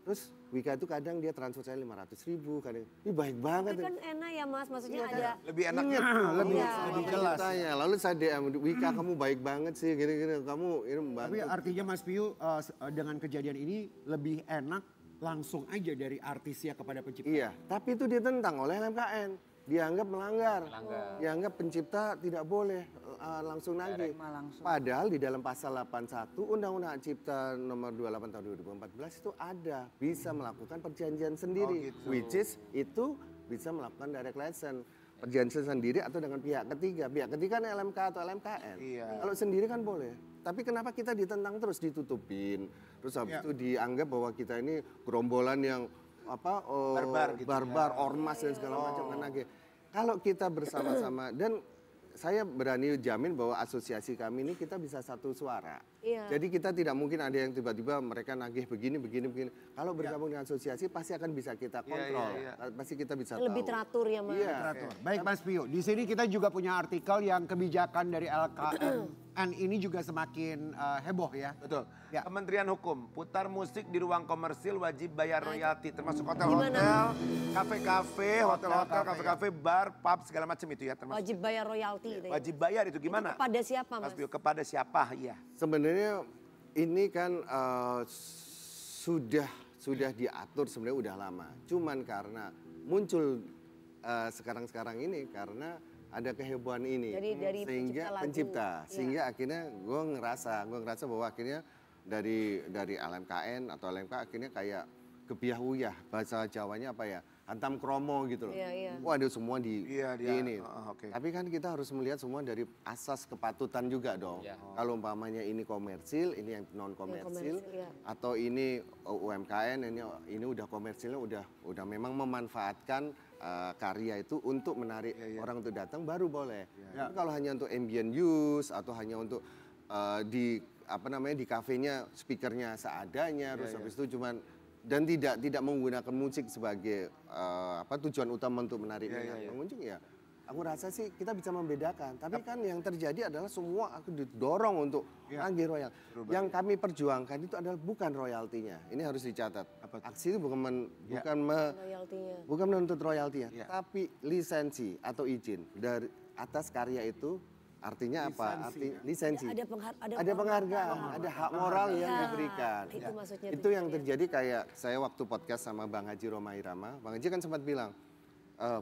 Terus Wika itu kadang dia transfer saya 500.000, kadang ini baik banget. Tapi kan enak ya Mas, maksudnya ada lebih enak, lebih jelas. Lalu saya DM Wika, kamu baik banget sih, gini-gini, kamu ini membantu. Tapi artinya Mas Piu dengan kejadian ini lebih enak langsung aja dari artisnya kepada pencipta. Iya, tapi itu ditentang oleh LMKN. Dianggap melanggar. Dianggap pencipta tidak boleh langsung nagih. Padahal di dalam pasal 81 Undang-Undang Cipta nomor 28 tahun 2014 itu ada bisa melakukan perjanjian sendiri. Which is itu bisa melakukan direct license. Perjanjian sendiri atau dengan pihak ketiga. Pihak ketiga kan LMK atau LMKN. Kalau sendiri kan boleh. Tapi kenapa kita ditentang terus, ditutupin. Terus habis itu dianggap bahwa kita ini gerombolan yang barbar, ormas dan segala macam kan nagih. Kalau kita bersama-sama dan saya berani jamin bahwa asosiasi kami ini kita bisa satu suara. Jadi kita tidak mungkin ada yang tiba-tiba mereka nagih begini. Kalau bergabung dengan asosiasi pasti akan bisa kita kontrol. Pasti kita bisa lebih tahu. teratur ya Mas. Baik Mas Piu, di sini kita juga punya artikel yang kebijakan dari LKN ini juga semakin heboh ya. Betul. Kementerian Hukum, putar musik di ruang komersil wajib bayar royalti, termasuk hotel-hotel, kafe-kafe, hotel-hotel, kafe-kafe, bar, pub, segala macam itu ya. Termasuk. Wajib bayar royalti. Wajib bayar itu gimana? Itu kepada siapa Mas? Kepada siapa, iya. Sebenarnya ini kan sudah diatur sebenarnya udah lama. Cuman karena muncul sekarang ini karena ada kehebohan ini dari sehingga pencipta sehingga akhirnya gue ngerasa bahwa akhirnya dari LMKN atau LMK akhirnya kayak kebiah-uyah, bahasa Jawanya apa ya, hantam kromo gitu loh. Wah ada semua di ini. Tapi kan kita harus melihat semua dari asas kepatutan juga dong. Kalau umpamanya ini komersil, ini yang non komersil, atau ini UMKM, ini udah komersilnya udah memang memanfaatkan karya itu untuk menarik orang untuk datang baru boleh. Tapi kalau hanya untuk ambient use atau hanya untuk di kafenya speakernya seadanya, terus habis itu cuman dan tidak menggunakan musik sebagai tujuan utama untuk menarik minat pengunjung ya. Aku rasa sih kita bisa membedakan. Tapi kan yang terjadi adalah semua aku didorong untuk nagih royal. Yang kami perjuangkan itu adalah bukan royaltinya. Ini harus dicatat. Aksi itu bukan menuntut royaltinya, tapi lisensi atau izin dari atas karya itu Artinya apa? Lisensi. Ada penghargaan, ada hak moral yang diberikan. Itu maksudnya. Itu yang terjadi kayak saya waktu podcast sama Bang Haji Roma Irama. Bang Haji kan sempat bilang,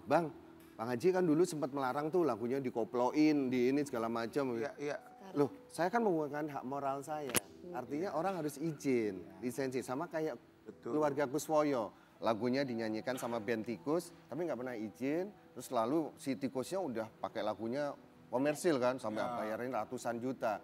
Bang Haji kan dulu sempat melarang tuh lagunya dikoploin, di ini segala macam. Iya. Loh, saya kan menggunakan hak moral saya. Artinya orang harus izin, lisensi. Sama kayak keluarga Kuswoyo. Lagunya dinyanyikan sama band tikus, tapi nggak pernah izin. Terus lalu si tikusnya udah pakai lagunya komersil kan, sampai bayarin ratusan juta.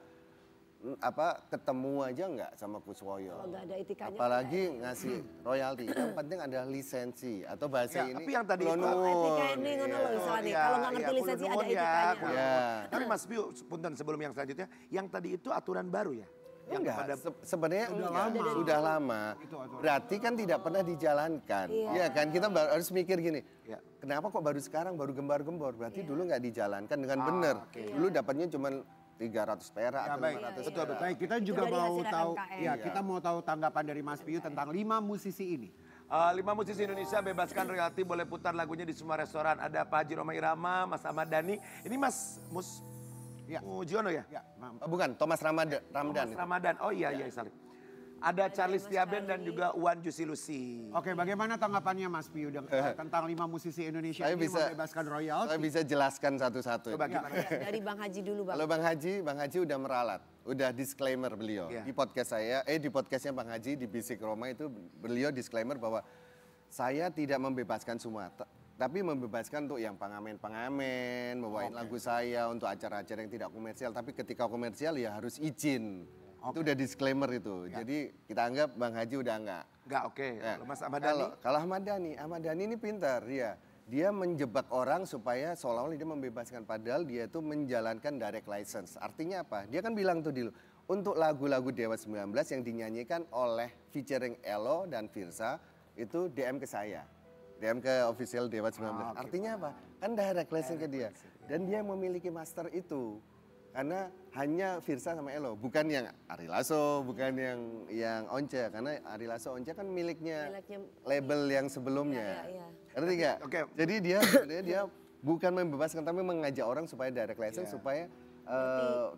Ketemu aja nggak sama Kuswoyo. Kalau nggak ada etikanya. Apalagi ngasih royalti. Yang penting ada lisensi atau bahasa ini. Tapi yang tadi itu etika ini ngono loh istilahnya. Kalau nggak ngerti lisensi ada etikanya. Tapi Mas Piu, punten sebelum yang selanjutnya, yang tadi itu aturan baru ya? Enggak, sebenarnya sudah lama. Berarti kan tidak pernah dijalankan. Iya kan, kita harus mikir gini. Kenapa kok baru sekarang, baru gembar-gembor? Berarti dulu nggak dijalankan dengan benar. Dulu dapatnya cuma 300 perak atau 500 betul. Baik, kita juga mau tahu kita mau tahu tanggapan dari Mas Piu tentang 5 musisi ini. 5 musisi Indonesia bebaskan royalti, boleh putar lagunya di semua restoran. Ada Pak Haji Roma Irama, Mas Ahmad Dhani. Ini Mas Mujiono ya? Bukan, Thomas Ramadan. Thomas Ramadan. Oh iya, saling. Ada Charles Tiaben dan juga Wan Jusi Lucy. Oke, bagaimana tanggapannya Mas Piu tentang 5 musisi Indonesia ini membebaskan royalti? Saya bisa jelaskan satu-satu. Dari Bang Haji dulu, Bang. Kalau Bang Haji udah meralat, udah disclaimer beliau. Di podcast saya, di podcastnya Bang Haji di Bisik Roma itu beliau disclaimer bahwa saya tidak membebaskan semua. Tapi membebaskan untuk yang pengamen-pengamen, membawain lagu saya untuk acara-acara yang tidak komersial. Tapi ketika komersial ya harus izin. Itu udah disclaimer itu. Jadi kita anggap Bang Haji udah enggak. Oke. Kalau Mas Ahmad Dhani? Kalau Ahmad Dhani ini pintar dia. Dia menjebak orang supaya seolah-olah dia membebaskan. Padahal dia itu menjalankan direct license. Artinya apa? Dia kan bilang tuh dulu. Untuk lagu-lagu Dewa 19 yang dinyanyikan oleh featuring Elo dan Firsa, itu DM ke saya. DM ke official Dewa 19. Artinya apa? Kan direct license ke dia. Dan dia memiliki master itu. Karena hanya Firsa sama Elo, bukan yang Ari Lasso, bukan yang Once. Karena Ari Lasso, Once kan miliknya label yang sebelumnya. Ngerti gak? Jadi dia bukan membebaskan, tapi mengajak orang supaya direct license, supaya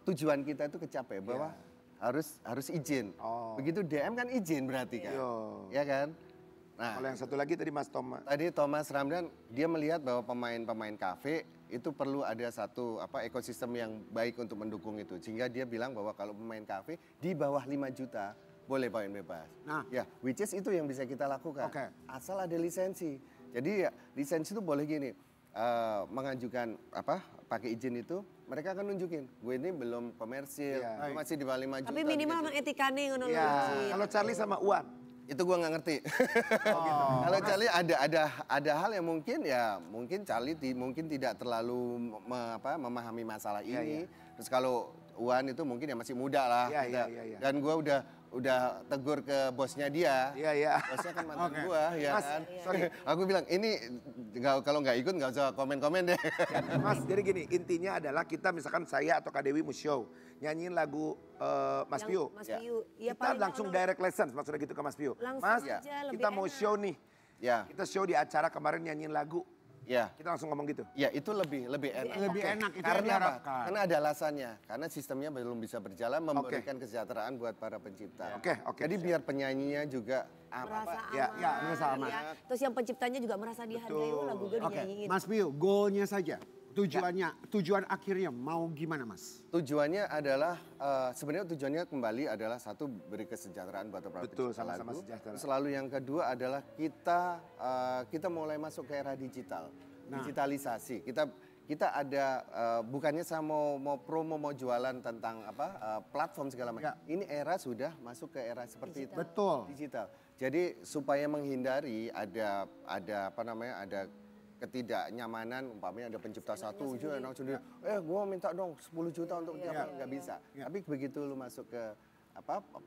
tujuan kita itu kecapai bahwa harus izin. Begitu DM kan izin berarti kan, ya kan? Nah, kalau yang satu lagi tadi Mas Thomas. Tadi Thomas Ramdan, dia melihat bahwa pemain-pemain kafe itu perlu ada satu ekosistem yang baik untuk mendukung itu. Sehingga dia bilang bahwa kalau pemain kafe di bawah 5 juta boleh main bebas. Nah, which is itu yang bisa kita lakukan. Asal ada lisensi. Jadi lisensi itu boleh gini, mengajukan pakai izin itu, mereka akan nunjukin, gue ini belum komersil, masih di bawah 5 juta. Tapi minimal gitu. Etikane ngono lho. Kalau Charlie sama Uwan? Itu gue nggak ngerti. Kalau Charlie ada hal yang mungkin Charlie mungkin tidak terlalu memahami masalah ini. Terus kalau Wan itu mungkin masih muda lah. Dan gue udah tegur ke bosnya dia. Bosnya kan mantan gue, kan. Aku bilang ini kalau nggak ikut nggak usah komen-komen deh. Mas, jadi gini, intinya adalah kita misalkan saya atau Kak Dewi mau show, nyanyiin lagu Mas Piu. Kita langsung direct license, maksudnya gitu ke Mas Piu. Mas, kita mau show nih. Kita show di acara kemarin nyanyiin lagu. Kita langsung ngomong gitu. Itu lebih enak. Lebih enak itu karena apa? Karena ada alasannya. Karena sistemnya belum bisa berjalan, memberikan kesejahteraan buat para pencipta. Jadi biar penyanyinya juga merasa aman. Terus yang penciptanya juga merasa dihargai, lagu gue dinyanyiin. Mas Piu, goalnya saja. Tujuan akhirnya mau gimana, Mas? Tujuannya adalah sebenarnya tujuannya kembali adalah satu, beri kesejahteraan buat para pencipta lagu. Selalu yang kedua adalah kita mulai masuk ke era digital, digitalisasi. Kita ada bukannya saya mau promo, mau jualan tentang platform segala macam. Ini era sudah masuk ke era seperti itu. Betul. Digital. Jadi supaya menghindari ada ketidaknyamanan, umpamanya ada pencipta satu, gue minta dong 10 juta untuk nggak bisa. Tapi begitu lu masuk ke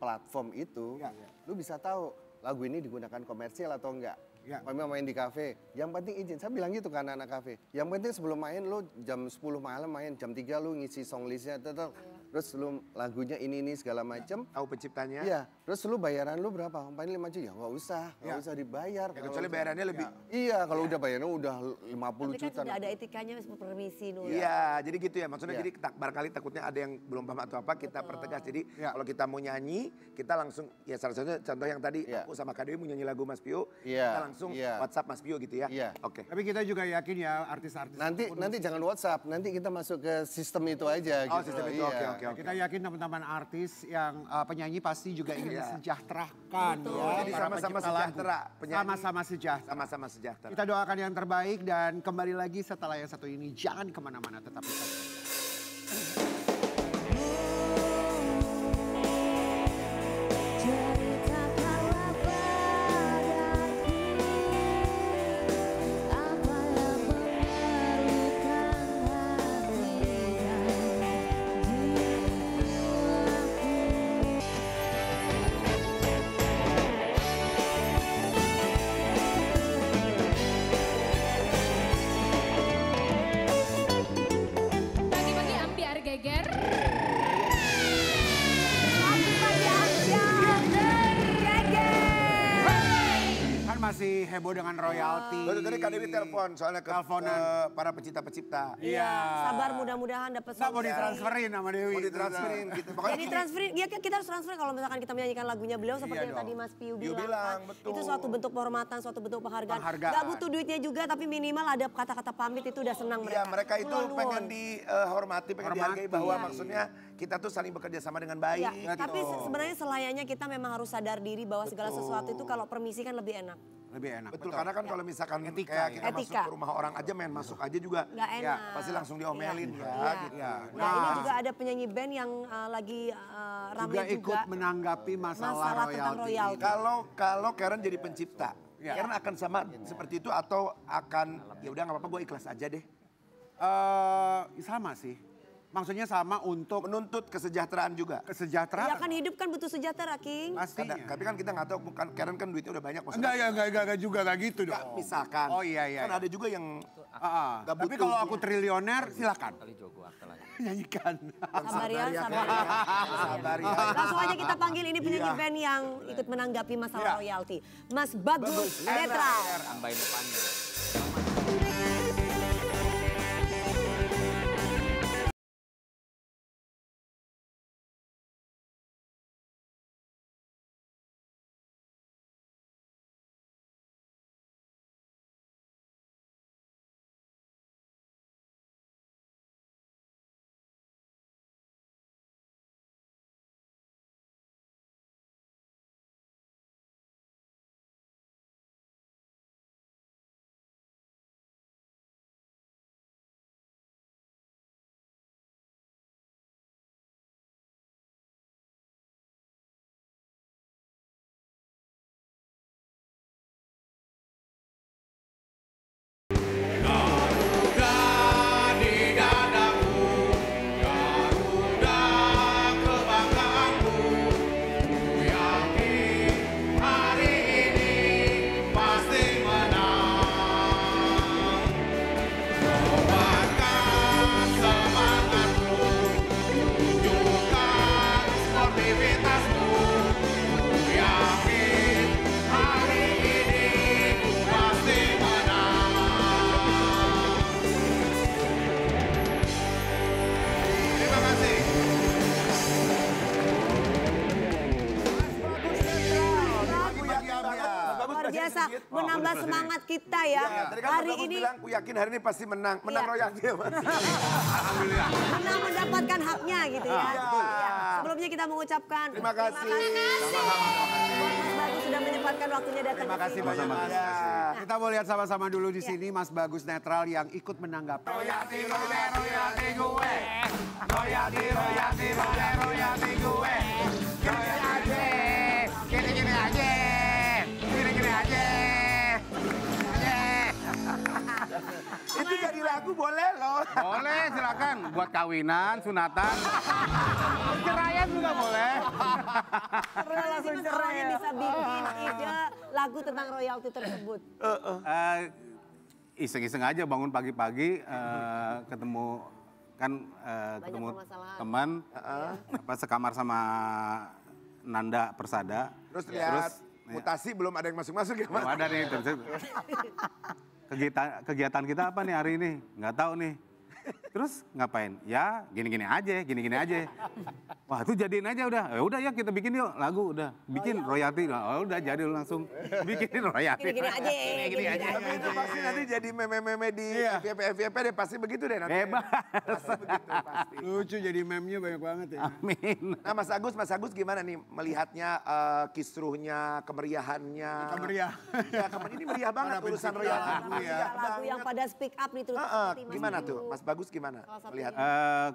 platform itu, lu bisa tahu lagu ini digunakan komersial atau enggak. Main di kafe, yang penting izin. Saya bilang gitu ke anak-anak kafe. Yang penting sebelum main lu jam 10 malam main, jam 3 lu ngisi song listnya, terus lu lagunya ini segala macem. Tahu penciptanya? Iya, terus lu bayaran lu berapa? Paling 5 juta, ya nggak usah dibayar. Ya, kecuali bayarannya lebih. Iya, kalau udah bayarannya udah 50 Tapi kan juta. sudah ada etikanya permisi dulu. Iya, jadi gitu ya. Maksudnya jadi barangkali takutnya ada yang belum paham atau apa, kita pertegas. Jadi kalau kita mau nyanyi, kita langsung, ya salah satunya contoh yang tadi aku sama Kak Dewi mau nyanyi lagu Mas Pio, kita langsung WhatsApp Mas Pio gitu ya. Oke. Tapi kita juga yakin ya artis-artis. Nanti jangan WhatsApp, nanti kita masuk ke sistem itu aja. Oh, gitu. sistem itu, oke. Kita yakin teman-teman artis yang penyanyi pasti juga ingin mensejahterakan ya. Jadi sama-sama sejahtera. Sama-sama sejahtera. Sama-sama sejahtera. Kita doakan yang terbaik dan kembali lagi setelah yang satu ini. Jangan kemana-mana, tetap bersama. Pagi-pagi Ampi Argeger. Kan masih heboh dengan royalti. Baru tadi Kak Dewi telepon soalnya ke para pecinta-pecinta. Iya. Sabar mudah-mudahan dapat Nggak mau ditransferin sama Dewi. Mau ditransferin gitu. Ya ditransferin, ya kita harus transfer kalau misalkan kita menyanyikan lagunya beliau seperti yang tadi Mas Piu bilang. betul. Itu suatu bentuk penghormatan, suatu bentuk penghargaan. Penghargaan. Gak butuh duitnya juga tapi minimal ada kata-kata pamit itu udah senang mereka. Iya, mereka itu pengen dihormati, pengen dihargai bahwa maksudnya kita tuh saling bekerja sama dengan baik. Ya, tapi sebenarnya selayaknya kita memang harus sadar diri bahwa segala sesuatu itu kalau permisi kan lebih enak. Lebih enak. Betul, karena kan kalau misalkan Etika, kayak kita masuk ke rumah orang aja, main masuk aja juga Nggak enak. pasti langsung diomelin Iya. ya. Iya. Gitu. Nah, ini juga ada penyanyi band yang lagi ramai Juga juga. ikut menanggapi masalah tentang royalti. royalti. Kalau Karen jadi pencipta, Karen akan sama seperti itu atau akan ya udah nggak apa-apa gue ikhlas aja deh. Sama sih. Maksudnya sama untuk Menuntut kesejahteraan juga. kesejahteraan. Ya kan hidup kan butuh sejahtera, King. Pastinya. Tapi kan kita nggak tahu, Karen kan duitnya udah banyak. Enggak juga kayak gitu dong. Nggak, misalkan. Oh iya. Kan ada juga yang nggak Tapi butuh. kalau aku triliuner silakan. Kali Jogo akta lagi. Nyanyikan. Sabar ya, sabar ya. Sabar ya. Langsung aja kita panggil ini penyanyi band yang ikut menanggapi masalah royalti. Mas Bagus Netral. Tambahin depannya. Luar biasa menambah semangat kita ya. Tadi kan Hari Bagus ini bilang, aku yakin hari ini pasti menang. Menang Iya. royalti ya Mas. menang mendapatkan haknya gitu ya. Iya. Sebelumnya kita mengucapkan Terima kasih. buat Mas Bagus sudah menyempatkan waktunya datang Terima ke kasih sini. banyak Mas. Kita mau lihat sama-sama dulu di sini Mas Bagus Netral yang ikut menanggapi. Royalti gue. Royalti gue. Gini aja. Itu jadi lagu boleh loh. Boleh silakan buat kawinan, sunatan, ceraian juga boleh. Langsung cerai bisa bikin ide lagu tentang royalti tersebut. Iseng-iseng aja bangun pagi-pagi ketemu kan ketemu permasalahan. teman sekamar sama Nanda Persada. Terus lihat mutasi belum ada yang masuk-masuk ya, Mas? Belum ada nih. Kegiatan kita apa nih hari ini? Nggak tahu nih. Terus ngapain? Ya gini-gini aja. Wah itu jadiin aja udah. Ya udah ya kita bikin yuk lagu udah. Bikin royalti. Oh udah jadi langsung bikin royalti. Gini-gini aja. Gini aja. Itu pasti nanti jadi meme-meme di FYP deh pasti begitu deh nanti. Bebas. Pasti begitu pasti. Lucu jadi meme-nya banyak banget ya. Amin. Nah Mas Agus gimana nih melihatnya kisruhnya, kemeriahannya? Meriah. Ya ini meriah banget urusan royalti. Lagu yang pada speak up nih terus. Gimana tuh Mas Bagus gimana melihat?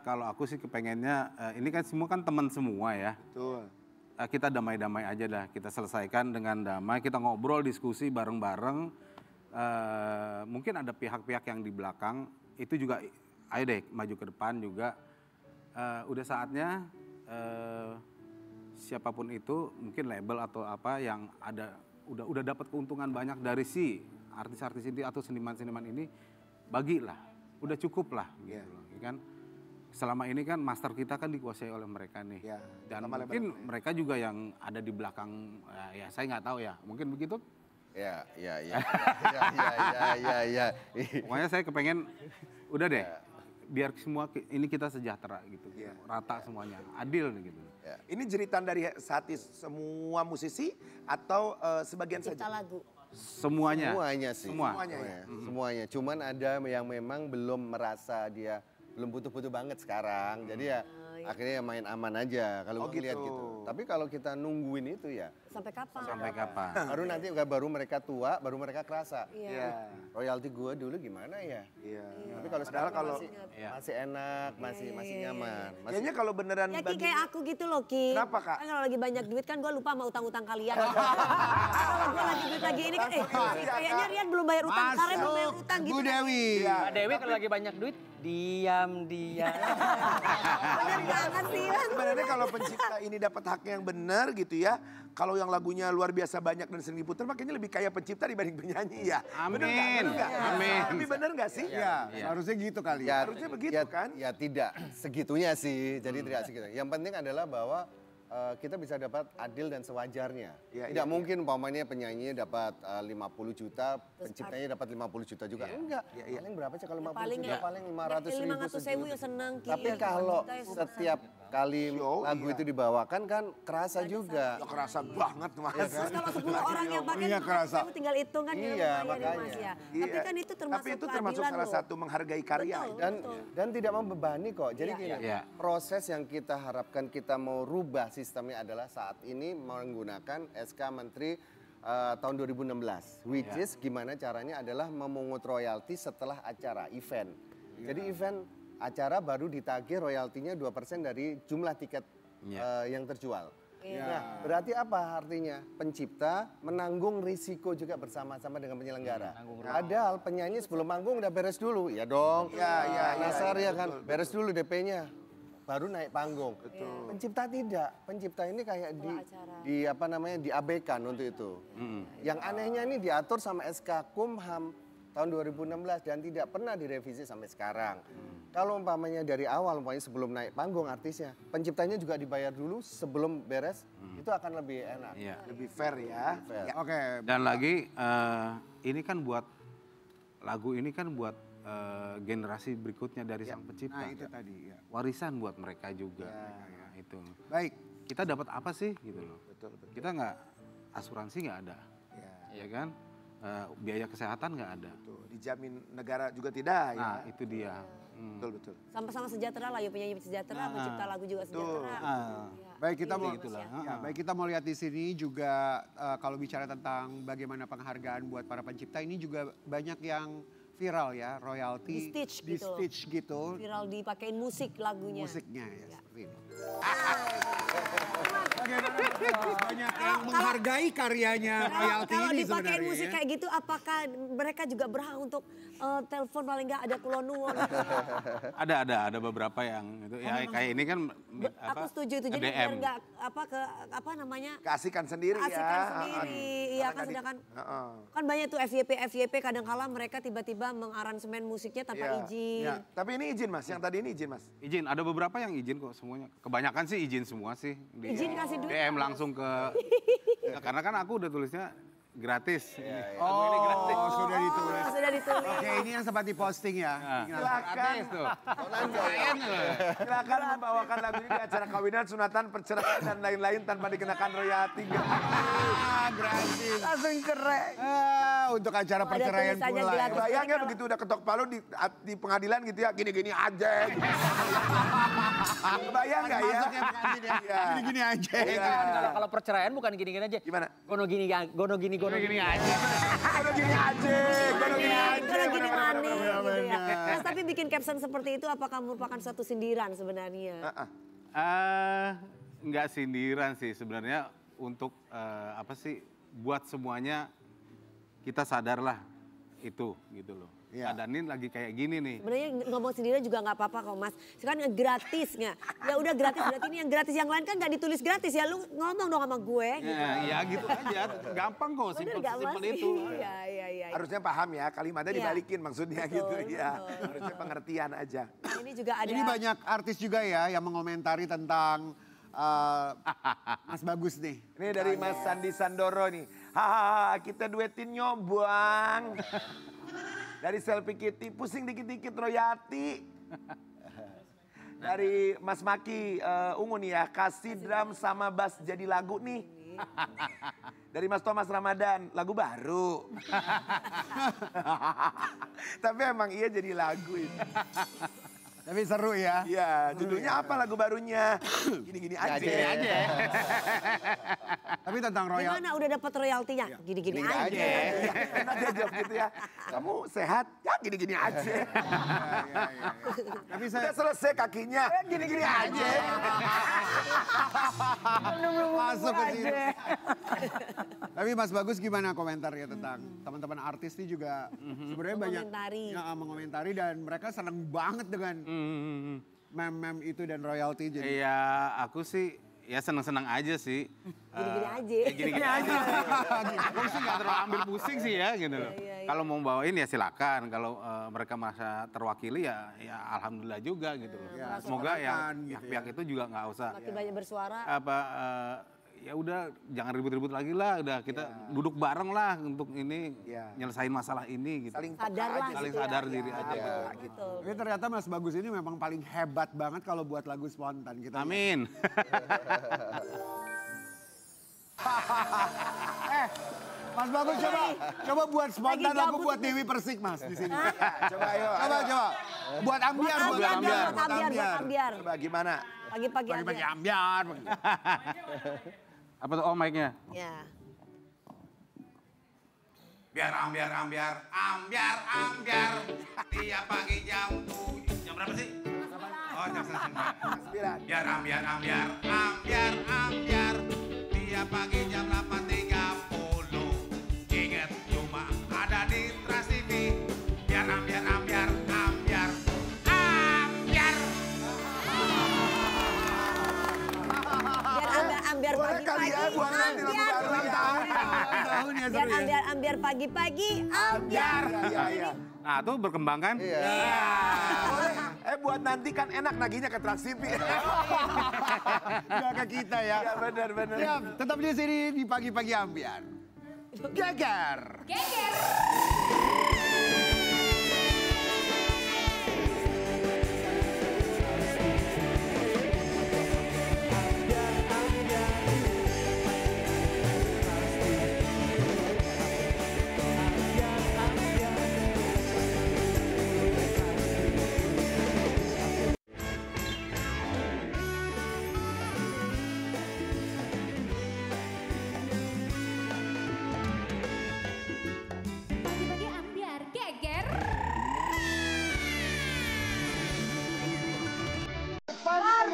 Kalau aku sih kepengennya ini kan semua kan teman semua ya. Betul. Kita damai-damai aja dah. Kita selesaikan dengan damai. Kita ngobrol, diskusi bareng-bareng. Mungkin ada pihak-pihak yang di belakang. Itu juga, ayo deh maju ke depan juga. Udah saatnya siapapun itu, mungkin label atau apa yang ada, udah dapat keuntungan banyak dari si artis-artis ini atau seniman-seniman ini, bagilah. Udah cukup lah gitu loh, kan? Selama ini kan master kita kan dikuasai oleh mereka nih. Ya, dan mungkin mereka juga yang ada di belakang, ya saya nggak tahu ya, mungkin begitu? Ya. Pokoknya saya kepengen, udah deh, biar semua ini kita sejahtera gitu, rata semuanya, adil gitu. Ya. Ini jeritan dari hati semua musisi atau sebagian Cipta saja? lagu. Semuanya. Semuanya sih. Semuanya ya? Semuanya. Cuman ada yang memang belum merasa dia belum butuh-butuh banget sekarang. Jadi ya akhirnya ya main aman aja kalau ngeliat gitu. Tapi kalau kita nungguin itu ya. Sampai kapan? Sampai kapan? Baru nanti baru mereka tua, baru mereka kerasa. Iya. Royalti gue dulu gimana ya? Iya. Tapi kalau sekarang masih enak, masih nyaman. Kayaknya kalau beneran Ya Ki kayak aku gitu loh Ki. Kenapa, Kak? Kan kalau lagi banyak duit kan gue lupa sama utang-utang kalian. Kalau gue lagi duit lagi ini kan kayaknya Rian belum bayar utang, Karen belum bayar utang gitu. Bu Dewi. Mbak Dewi kalau lagi banyak duit, diam. Bener banget sih Bang. Sebenarnya kalau pencipta ini dapat haknya yang benar gitu ya, kalau yang lagunya luar biasa banyak dan sering diputar, makanya lebih kaya pencipta dibanding penyanyi ya. Amin. Bener nggak? Amin. Tapi bener nggak sih? Ya, harusnya gitu kali. Ya, Harusnya begitu kan? Ya tidak segitunya sih, jadi tidak segitu. Yang penting adalah bahwa kita bisa dapat adil dan sewajarnya. Tidak mungkin umpamanya penyanyi dapat 50 juta, penciptanya dapat 50 juta juga. Enggak, paling berapa sih kalau 50 juta? Paling 500 ribu. 500 ribu ya senang Ki. Tapi kalau setiap kali lagu itu dibawakan kan kerasa juga. Ya kerasa banget Mas. Terus kalau 10 orang yang pakai kerasa. tinggal hitung kan makanya. Tapi kan itu termasuk Tapi itu termasuk salah satu menghargai karya. Dan tidak membebani kok. Jadi gini, proses yang kita harapkan kita mau rubah sistemnya adalah saat ini menggunakan SK Menteri tahun 2016. Which is gimana caranya adalah memungut royalti setelah acara, event. Jadi event acara baru ditagih royaltinya 2% dari jumlah tiket yang terjual. Nah, berarti apa artinya? Pencipta menanggung risiko juga bersama-sama dengan penyelenggara. Padahal penyanyi sebelum manggung udah beres dulu, ya dong. Nasar ya kan, beres dulu DP-nya. Baru naik panggung. Pencipta tidak. Pencipta ini kayak diabaikan untuk itu. Yang anehnya ini diatur sama SK Kumham tahun 2016 dan tidak pernah direvisi sampai sekarang. Kalau umpamanya dari awal, umpamanya sebelum naik panggung artisnya, penciptanya juga dibayar dulu sebelum beres, itu akan lebih enak. Lebih fair ya. Oke. Dan lagi ini kan buat lagu ini kan buat generasi berikutnya dari sang pencipta. Nah itu tadi ya. Warisan buat mereka juga. Itu. Baik. Kita dapat apa sih gitu loh. Betul. Kita nggak asuransi nggak ada. Ya kan? Biaya kesehatan nggak ada. Betul. Dijamin negara juga tidak. Nah itu dia. Betul. Sama-sama sejahtera lah ya, penyanyi sejahtera, pencipta lagu juga sejahtera. Baik kita mau lihat di sini juga kalau bicara tentang bagaimana penghargaan buat para pencipta ini juga banyak yang viral ya, royalti di stitch gitu. Viral dipakein musik lagunya. Musiknya ya seperti ini. Banyak yang menghargai karyanya royalti Kalau ini dipakein sebenarnya. musik kayak gitu, apakah mereka juga berhak untuk telepon paling nggak ada kulonuwun? Ada beberapa yang itu ya kayak ini kan Aku setuju itu, jadi DM. biar nggak apa namanya? Keasikan sendiri ya. Keasikan sendiri, iya kan sedangkan kan banyak tuh FYP kadang-kala mereka tiba-tiba mengaransemen musiknya tanpa izin. Ya. Tapi ini izin Mas, yang tadi ini izin Mas. Izin, ada beberapa yang izin kok semuanya. Kebanyakan sih izin semua sih. Izin kasih duit. DM langsung ke, karena kan aku udah tulisnya gratis. Oh, sudah ditulis. Sudah ditulis. Oke, ini yang sempat diposting ya. Silakan. Silakan membawakan lagu ini di acara kawinan, sunatan, perceraian dan lain-lain tanpa dikenakan royalti. Gratis. Langsung keren. Untuk acara Ada perceraian tulisannya pula. gratis. Bayangnya begitu udah ketok palu di pengadilan gitu ya, gini-gini aja. Bayang nggak ya? Masuknya pengantin ya. Iya. Gini-gini aja. Kalau perceraian bukan gini-gini aja. Gimana? Gono gini aja. Gono gini aja. Gono gini manis gitu ya. Mas, tapi bikin caption seperti itu apakah merupakan suatu sindiran sebenarnya? Nggak sindiran sih sebenarnya, untuk apa sih, buat semuanya kita sadarlah itu gitu loh. Keadaan ini lagi kayak gini nih. Sebenarnya ngomong sendiri juga nggak apa-apa kok Mas. Sekarang gratis nggak? Ya udah gratis, berarti ini yang gratis, yang lain kan nggak ditulis gratis ya. Lu ngomong dong sama gue. Ya gitu aja, gampang kok, simpel itu. Iya. Harusnya paham ya, kalimatnya dibalikin maksudnya gitu ya. Harusnya pengertian aja. Ini juga ada. Ini banyak artis juga ya yang mengomentari tentang Mas Bagus nih. Ini dari Mas Sandi Sandoro nih. Hahaha, kita duetin nyobang. Dari Selfie Kitty, pusing dikit-dikit royalti. Dari Mas Maki Ungu nih ya, kasih drum sama bass jadi lagu nih. Dari Mas Thomas Ramadan, lagu baru. Tapi emang iya jadi lagu ini. Tapi seru ya. Iya, judulnya apa lagu barunya? Gini-gini aja. Tapi tentang royal. Gimana udah dapat royaltinya? Gini-gini aja. Enak aja jawab gitu ya. Kamu sehat? Ya gini-gini aja. Tapi saya udah selesai kakinya. Gini-gini aja. Masuk ke sini. Tapi Mas Bagus gimana komentarnya tentang teman-teman artis ini juga sebenarnya banyak mengomentari dan mereka senang banget dengan mem-mem itu dan royalti jadi. Iya, aku sih ya senang-senang aja sih. Gini-gini aja. Gini-gini aja. Aku sih nggak terlalu ambil pusing sih ya gitu loh. Kalau mau bawain ya silakan. Kalau mereka merasa terwakili ya alhamdulillah juga gitu loh. Semoga ya pihak-pihak itu juga nggak usah. Makin banyak bersuara. Ya udah jangan ribut-ribut lagi lah, udah kita duduk bareng lah untuk ini nyelesain masalah ini gitu. Saling sadar diri aja. Gitu. Tapi ternyata Mas Bagus ini memang paling hebat banget kalau buat lagu spontan gitu. Amin. Mas Bagus coba buat spontan lagu buat Dewi Persik Mas di sini. Coba ayo. Coba. Buat ambiar. Coba gimana? Pagi-pagi ambiar. Apa tuh mic-nya? Ya. Biar ambiar. Tiap pagi jam 7. Jam berapa sih? Oh, jam 9. Biar ambiar. Tiap pagi jam 8.30. Ingat cuma ada di Trans TV. Biar ambiar. Ambiar pagi-pagi, ambiar pagi-pagi, ambiar. Nah tuh berkembang kan? Iya. Buat nanti kan enak naginya ke Trans TV. Gak ke kita ya. Iya benar. Ya, tetap di sini di pagi-pagi ambiar. Geger. Pagi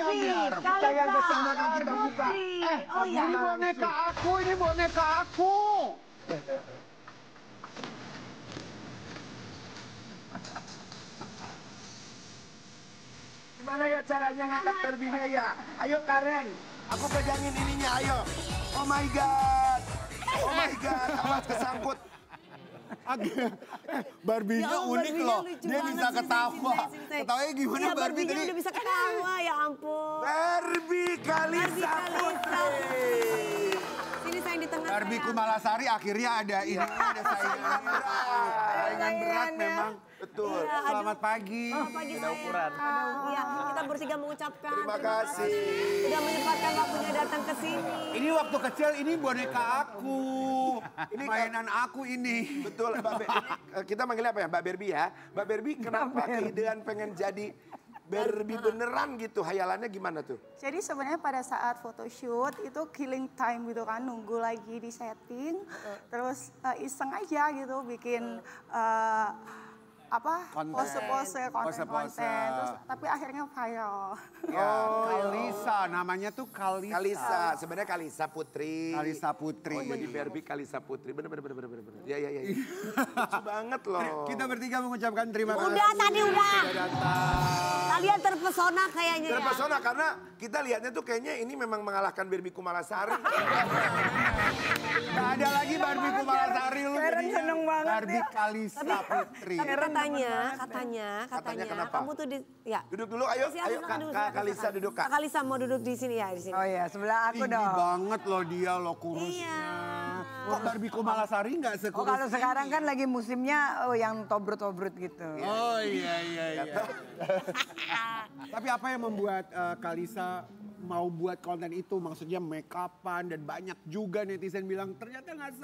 biar. Kita yang kesana kan kita buka. Oh iya. Ini boneka aku, ini boneka aku. Gimana ya caranya ngangkat Barbie-nya ya? Ayo Karen, aku pegangin ininya, ayo. Oh my God. Oh my God, awas kesangkut. Barbie-nya Ya, unik Barbie-nya loh, lucu dia banget, bisa sini, ketawa. sini. Ketawanya gimana Iya, Barbie Barbie-nya tadi? udah bisa ketawa, ya ampun. Barbie Kalisa Putri. Sini sayang di tengah. Barbie sayang. Kumalasari akhirnya ada ini, ada saingannya. Saingan berat memang. Betul. Iya, Selamat pagi. Selamat pagi sayang. Iya, kita bertiga mengucapkan Terima kasih. sudah menyempatkan waktunya datang ke sini. Ini waktu kecil ini boneka aku. Ini mainan aku ini. Betul, Mbak kita manggilnya apa ya? Mbak Barbie ya. Mbak Barbie kenapa keidean pengen jadi Barbie beneran gitu? Hayalannya gimana tuh? Jadi sebenarnya pada saat photoshoot itu killing time gitu kan, nunggu lagi di setting, terus iseng aja gitu bikin pose-pose, konten-konten, terus tapi akhirnya viral. Ya, Kalisa, namanya tuh Kalisa. Kalisa, sebenarnya Kalisa Putri. Kalisa Putri. Oh, jadi Barbie Kalisa Putri. Bener. Ya. Lucu banget loh. Kita bertiga mengucapkan terima kasih. Udah tadi udah. Sudah datang. Kalian terpesona kayaknya ya. Terpesona karena kita lihatnya tuh kayaknya ini memang mengalahkan Barbie Kumalasari. Gak ada lagi Barbie Kumalasari lu. Karen seneng banget Barbie ya. Kalisa Putri. Tapi katanya kenapa? kamu tuh ya. Duduk dulu, ayo Kak Kalisa duduk Kak. Kak Kalisa mau duduk di sini ya di sini. Oh iya, sebelah aku Tinggi dong. banget loh dia loh kurusnya. Iya. Kok Barbie Kumalasari nggak Oh sekurus kalau sekarang kan lagi musimnya yang tobrut-tobrut gitu. Oh iya. Tapi apa yang membuat Kalisa mau buat konten itu? Maksudnya make upan dan banyak juga netizen bilang ternyata nggak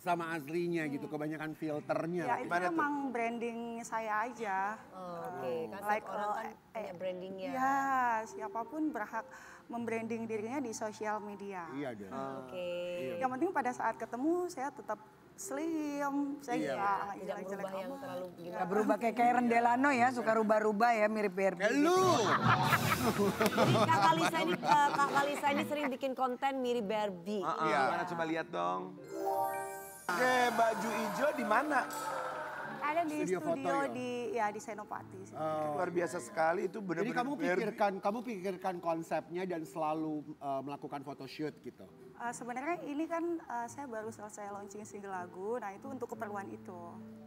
sama aslinya gitu. Kebanyakan filternya. Ya itu emang branding saya aja. Oke, kan setiap orang kan punya brandingnya. Ya, siapapun berhak membranding dirinya di sosial media. Iya deh. Oke. Yang penting pada saat ketemu saya tetap slim, saya nggak Tidak berubah yang terlalu gimana. Gak berubah kayak Karen Delano ya, suka rubah-rubah ya, mirip Barbie. Lu. Kak Kalisa ini sering bikin konten mirip Barbie. Mana coba lihat dong. Oke, baju hijau di mana? Ada di Studio foto studio ya? di Senopati. Luar biasa sekali itu Jadi benar-benar kamu pikirkan konsepnya dan selalu melakukan photoshoot gitu. Sebenarnya ini kan saya baru selesai launching single lagu, nah itu untuk keperluan itu.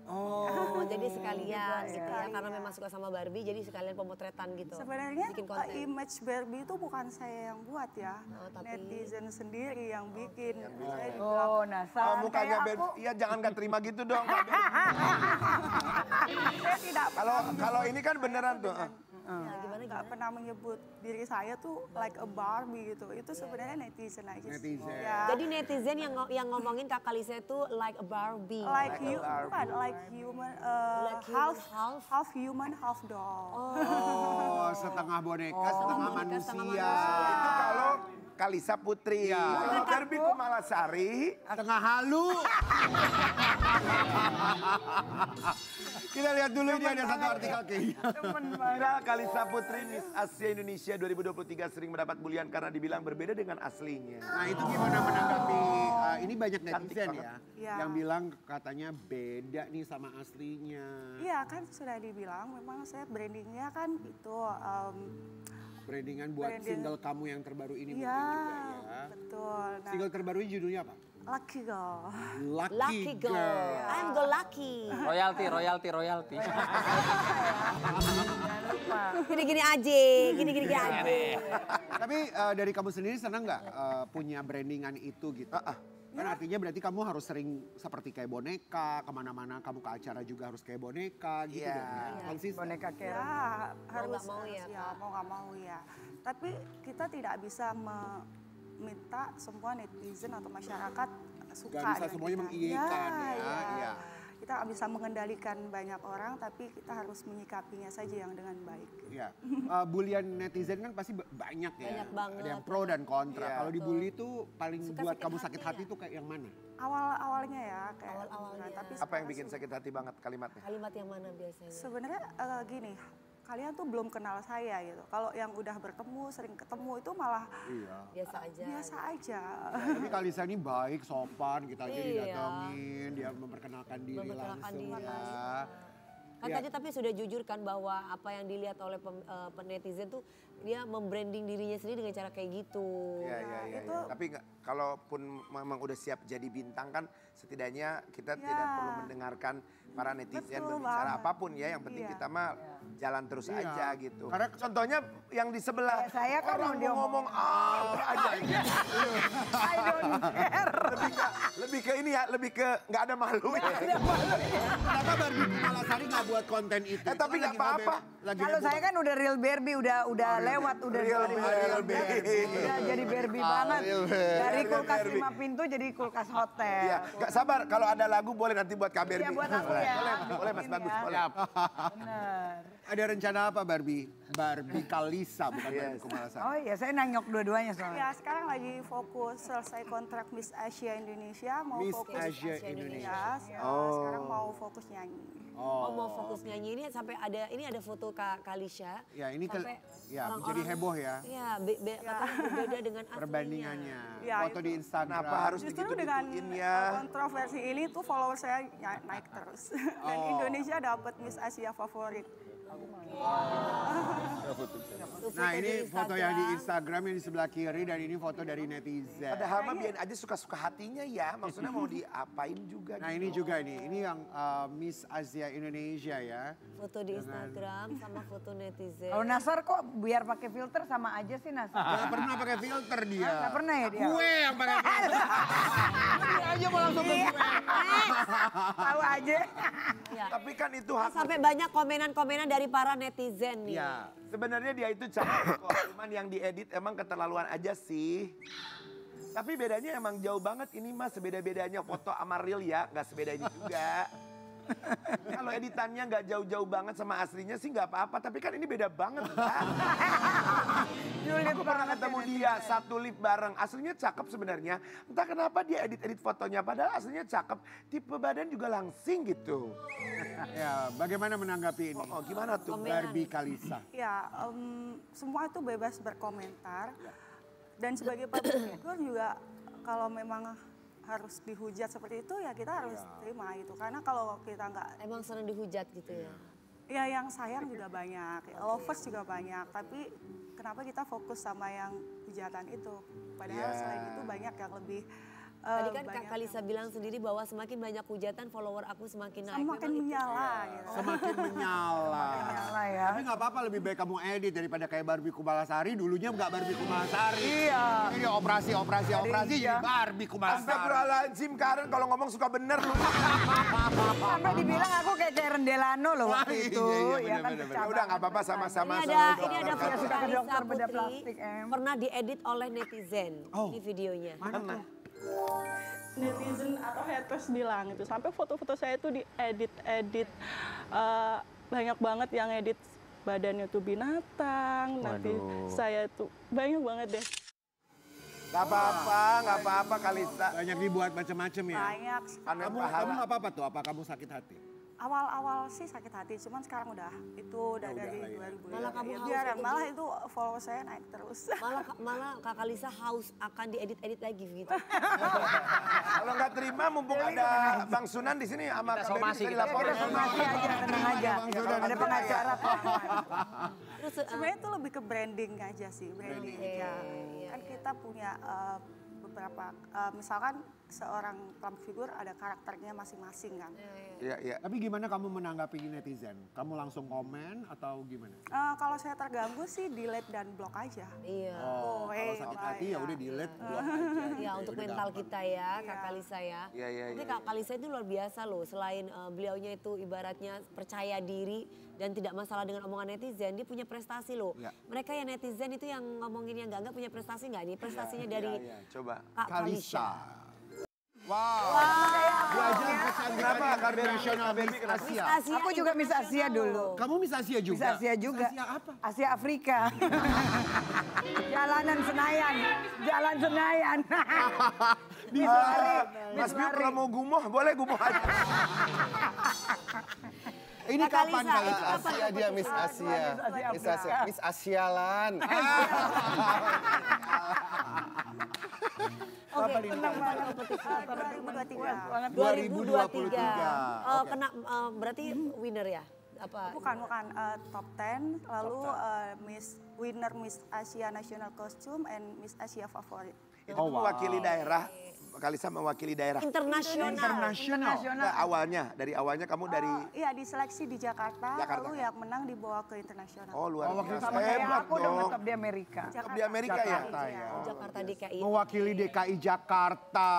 Oh, jadi sekalian gitu ya, karena memang suka sama Barbie, jadi sekalian pemotretan gitu. Sebenarnya bikin konten. image Barbie itu bukan saya yang buat ya, tapi netizen sendiri yang bikin. Saya Oh, nah sama mukanya kayak Barbie. aku. Iya, jangan gak terima gitu dong. Mbak Barbie. saya tidak Kalau ini kan beneran tuh. nggak pernah menyebut diri saya tuh like a Barbie gitu. Itu sebenarnya netizen aja sih. Netizen. Ya. Jadi netizen yang ngomongin Kak Kalisa itu like a Barbie. Like bukan like human, half human, half doll. Oh, setengah boneka, setengah manusia. Itu kalau Kalisa Putri. Iya. Kalau Barbie Kumalasari. Setengah halu. Kita lihat dulu ini ada satu artikel kayaknya. Viral Kalisa Putri Miss Asia Indonesia 2023 sering mendapat bulian karena dibilang berbeda dengan aslinya. Nah itu gimana menanggapi, ini banyak netizen banget. Ya. yang bilang katanya beda nih sama aslinya. Iya kan sudah dibilang memang saya brandingnya kan itu Brandingan buat single kamu yang terbaru ini mungkin iya juga ya. betul. Nah, Single terbaru ini judulnya apa? Lucky Girl. Lucky girl. I'm go lucky. Royalty. Gini-gini aja, gini-gini aja. Tapi dari kamu sendiri senang nggak punya brandingan itu gitu? Kan artinya berarti kamu harus sering seperti kayak boneka, kemana-mana kamu ke acara juga harus kayak boneka gitu dong ya. Konsisten. Boneka Karen. Ya harus nggak mau ya, ya mau nggak mau ya. Tapi kita tidak bisa meminta semua netizen atau masyarakat suka. Gak bisa dengan semuanya kita. mengiyakan ya. Iya. Kita nggak bisa mengendalikan banyak orang, tapi kita harus menyikapinya saja yang dengan baik. Iya. Bulian netizen kan pasti banyak ya. Banyak banget. Ada yang pro dan kontra. Iya. Kalau dibully tuh paling Suka buat sakit kamu hati sakit ya? hati tuh kayak yang mana? Awalnya ya kayak Awal-awalnya. tapi Apa yang bikin sakit hati banget kalimatnya? Kalimat yang mana biasanya? sebenarnya gini, kalian tuh belum kenal saya gitu. Kalau yang udah bertemu, sering ketemu itu malah biasa aja. Biasa aja. Tapi Kalisa ini baik, sopan, kita aja didatengin, dia memperkenalkan diri langsung ya. Kan tadi tapi sudah jujur kan bahwa apa yang dilihat oleh netizen tuh dia membranding dirinya sendiri dengan cara kayak gitu. Iya. Tapi kalaupun memang udah siap jadi bintang kan setidaknya kita tidak perlu mendengarkan para netizen berbicara apapun ya. Yang penting kita mah jalan terus aja gitu. Karena contohnya yang di sebelah saya kan orang mau ngomong apa aja. I don't care. Lebih ke ini ya, lebih ke nggak ada malu ya. Kenapa Barbie Kumalasari nggak buat konten itu? Tapi nggak apa-apa. Kalau saya kan udah real Barbie, udah lewat, udah real Barbie. Udah jadi Barbie banget. Dari kulkas 5 pintu jadi kulkas hotel. Iya, nggak sabar. Kalau ada lagu boleh nanti buat Kak Barbie. Iya, buat aku ya. Boleh Mas, bagus. Boleh. Benar. Ada rencana apa Barbie? Barbie Kalisa bukan Barbie Kumalasari. Oh iya, saya nanyok dua-duanya soalnya. Ya sekarang lagi fokus selesai kontrak Miss Asia Indonesia, mau Miss fokus Asia Indonesia. Sekarang mau fokus nyanyi. Mau fokus nyanyi ini sampai ada foto Kak Kalisa. Ya ini menjadi heboh ya. Iya, katanya berbeda dengan aslinya. Perbandingannya. Ya, foto di Instagram. Kenapa harus justru dengan kontroversi ini tuh follower saya naik terus. Dan Indonesia dapat Miss Asia favorit. Nah ini foto yang di Instagram yang di sebelah kiri dan ini foto dari netizen. Padahal mah biarin aja suka-suka hatinya ya, maksudnya mau diapain juga. Nah ini juga ini yang Miss Asia Indonesia ya. Foto di Instagram sama foto netizen. Kalau Nasar kok biar pakai filter sama aja sih Nasar. Gak pernah pakai filter dia. Gak pernah ya dia? Gue yang pakai filter. Dia aja mau langsung ke gue. Tahu aja. Tapi kan itu hak. Sampai banyak komenan-komenan dari para netizen nih. Ya, sebenarnya dia itu cakep kok, cuman yang diedit emang keterlaluan aja sih. Tapi bedanya emang jauh banget ini mas, sebeda-bedanya foto sama real ya, nggak sebeda ini juga. Kalau editannya nggak jauh-jauh banget sama aslinya sih nggak apa-apa, tapi kan ini beda banget kan. Aku pernah ketemu dia satu lift bareng, aslinya cakep sebenarnya. Entah kenapa dia edit-edit fotonya, padahal aslinya cakep. Tipe badan juga langsing gitu. Ya, bagaimana menanggapi ini? Gimana tuh? Barbie Kalisa. Ya, semua itu bebas berkomentar. Dan sebagai public figure juga kalau memang harus dihujat seperti itu ya kita harus terima itu. Karena kalau kita nggak... Emang sering dihujat gitu ya? Ya yang sayang juga banyak, lovers juga banyak. Tapi kenapa kita fokus sama yang hujatan itu? Padahal selain itu banyak yang lebih... Tadi kan Kak Kalisa bilang sendiri bahwa semakin banyak hujatan follower aku semakin naik. Semakin menyala gitu. Semakin menyala. Ya. Tapi nggak apa-apa lebih baik kamu edit daripada kayak Barbie Kumalasari. Dulunya nggak Barbie Kumalasari. Iya. Ini operasi jadi Barbie Kumalasari. Astagfirullahaladzim Karen kalau ngomong suka bener lu. Sampai dibilang aku kayak Karen Delano loh waktu itu. Iya, kan bener. Udah nggak apa-apa sama-sama. Ini ada foto suka ke dokter Kalisa beda Putri plastik, pernah diedit oleh netizen. Ini videonya. Mana? Netizen atau haters bilang itu sampai foto-foto saya itu diedit banyak banget yang edit badannya tuh binatang. Nanti saya tuh banyak banget deh. Gak apa-apa Kalisa. Banyak dibuat macam-macam ya. Banyak. Kamu nggak apa-apa tuh? Apa kamu sakit hati? Awal-awal sih sakit hati, cuman sekarang udah dari 2000. Malah kamu malah itu follower saya naik terus. Malah Kak Kalisa haus akan diedit-edit lagi gitu. Kalau nggak terima mumpung ada Bang Sunan di sini sama Kak Barbie bisa dilaporin. Somasi aja, tenang aja. Ada pengacara kok. Terus sebenarnya itu lebih ke branding aja sih, branding aja. Kan kita punya beberapa, misalkan seorang public figure ada karakternya masing-masing kan. Iya. Tapi gimana kamu menanggapi netizen? Kamu langsung komen atau gimana? Kalau saya terganggu sih delete dan block aja. Iya. Kalau sakit hati ya udah delete, block aja. Iya, untuk mental kita ya, Kak Kalisa ya. Iya. Tapi Kak Kalisa itu luar biasa loh. Selain beliaunya itu ibaratnya percaya diri dan tidak masalah dengan omongan netizen, dia punya prestasi loh. Ya. Mereka yang netizen itu yang ngomongin yang enggak punya prestasi nggak nih? Prestasinya dari Coba. Kak Kalisa. Wow. Belajar kecantikan internasional Miss Asia. Aku juga Miss Asia dulu. Kamu Miss Asia juga? Miss Asia juga. Asia apa? Asia Afrika. Jalanan Senayan. Jalan Senayan. Bisa. Mas Biu kalau mau gumoh boleh gumoh aja. Ini kapan Kak? Asia dia, Miss Asia. Miss Asialan. Oke, Tenang banget. 2023. Oh, kena berarti winner ya? Apa? Bukan, top 10, lalu Miss Asia National Costume and Miss Asia Favorit. Itu mewakili daerah, Kalisa mewakili daerah. Internasional. Nah, dari awalnya kamu dari... Iya, diseleksi di Jakarta, lalu yang menang dibawa ke internasional. Oh, luar biasa. Sama kayak aku dong tetap di Amerika. Tetap di Amerika ya? Jakarta DKI. Mewakili DKI Jakarta.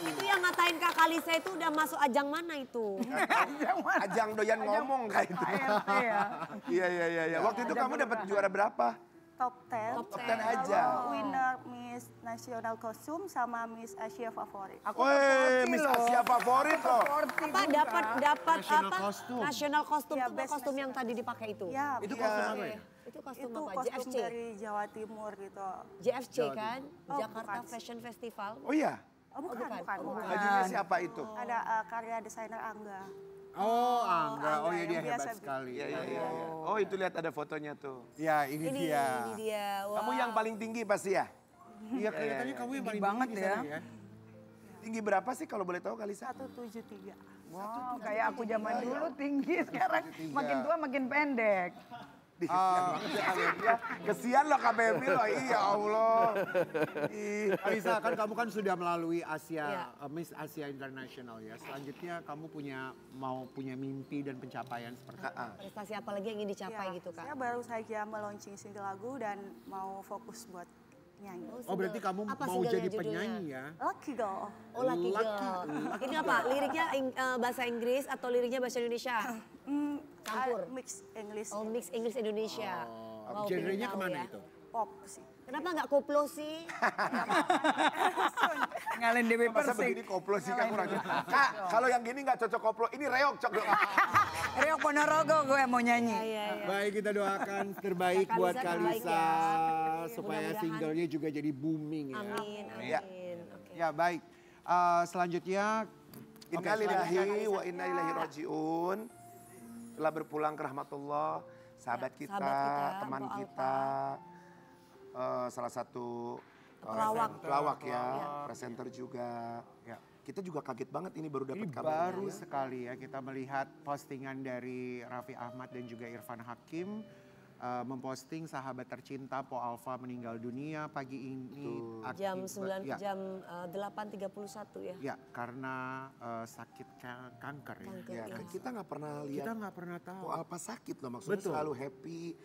Itu yang ngatain Kak Kalisa itu udah masuk ajang mana itu? Ajang doyan ngomong kayak itu. Iya. Waktu itu kamu dapat juara berapa? Top 10. Top 10 aja. Winner Miss National Costume sama Miss Asia Favorit. Wih, Miss Asia Favorit loh. Apa dapat National Costume Ya, itu kostum yang tadi dipakai itu? Ya, Itu kostum apa ya? Itu kostum itu apa? kostum JFC. dari Jawa Timur gitu. JFC kan? Oh, Jakarta bukan. Fashion Festival. Oh iya? Oh, bukan. Bajunya siapa itu? Ada karya desainer Angga. Oh, Angga. Oh, ya dia yang hebat biasa sekali. Iya. Oh, itu lihat ada fotonya tuh. Ya, ini dia. Ini dia. Wah. Kamu yang paling tinggi pasti ya? Iya, kelihatannya kamu yang paling banget tinggi di sana ya. Tinggi berapa sih kalau boleh tahu Kalisa? 173. Wow, kayak aku zaman dulu tinggi, sekarang makin tua makin pendek. Kesian loh Kak Baby loh, iya Allah. Kalisa, kan kamu kan sudah melalui Asia, Miss Asia International ya. Selanjutnya kamu mau punya mimpi dan pencapaian seperti apa? Prestasi apa lagi yang ingin dicapai gitu Kak? Saya baru saja meluncing single lagu dan mau fokus buat nyanyi. Oh, berarti kamu mau jadi penyanyi ya? Lucky Girl. Oh, Lucky Girl. Ini apa? Liriknya bahasa Inggris atau liriknya bahasa Indonesia? Campur. Mix English. Oh, mix English Indonesia. Wow, Genrenya pengen tahu kemana ya. itu? Pop sih. Kenapa nggak koplo sih? Ngalahin Dewi Masa Persik. begini koplo sih Kak kurang. Kak, kalau yang gini nggak cocok koplo, ini reok cocok. Reok Ponorogo gue mau nyanyi. Baik, kita doakan terbaik Kak buat Kalisa terbaik Kalisa ya. supaya Mudah-mudahan. singlenya juga jadi booming ya. Amin. Ya. Oke. Ya, baik. Selanjutnya Innalillahi wa inna ilaihi rajiun. Telah berpulang ke rahmatullah, sahabat kita, teman Mbak kita, salah satu pelawak ya, presenter juga. Ya. Kita juga kaget banget ini baru dapat ini kabar. baru sekali ya kita melihat postingan dari Raffi Ahmad dan juga Irfan Hakim memposting sahabat tercinta Po Alpha meninggal dunia pagi ini. Jam 8.31 ya. Ya, karena sakit kanker ya. Kita nggak pernah lihat. Kita nggak pernah tahu. Po Alpha sakit loh, maksudnya selalu happy,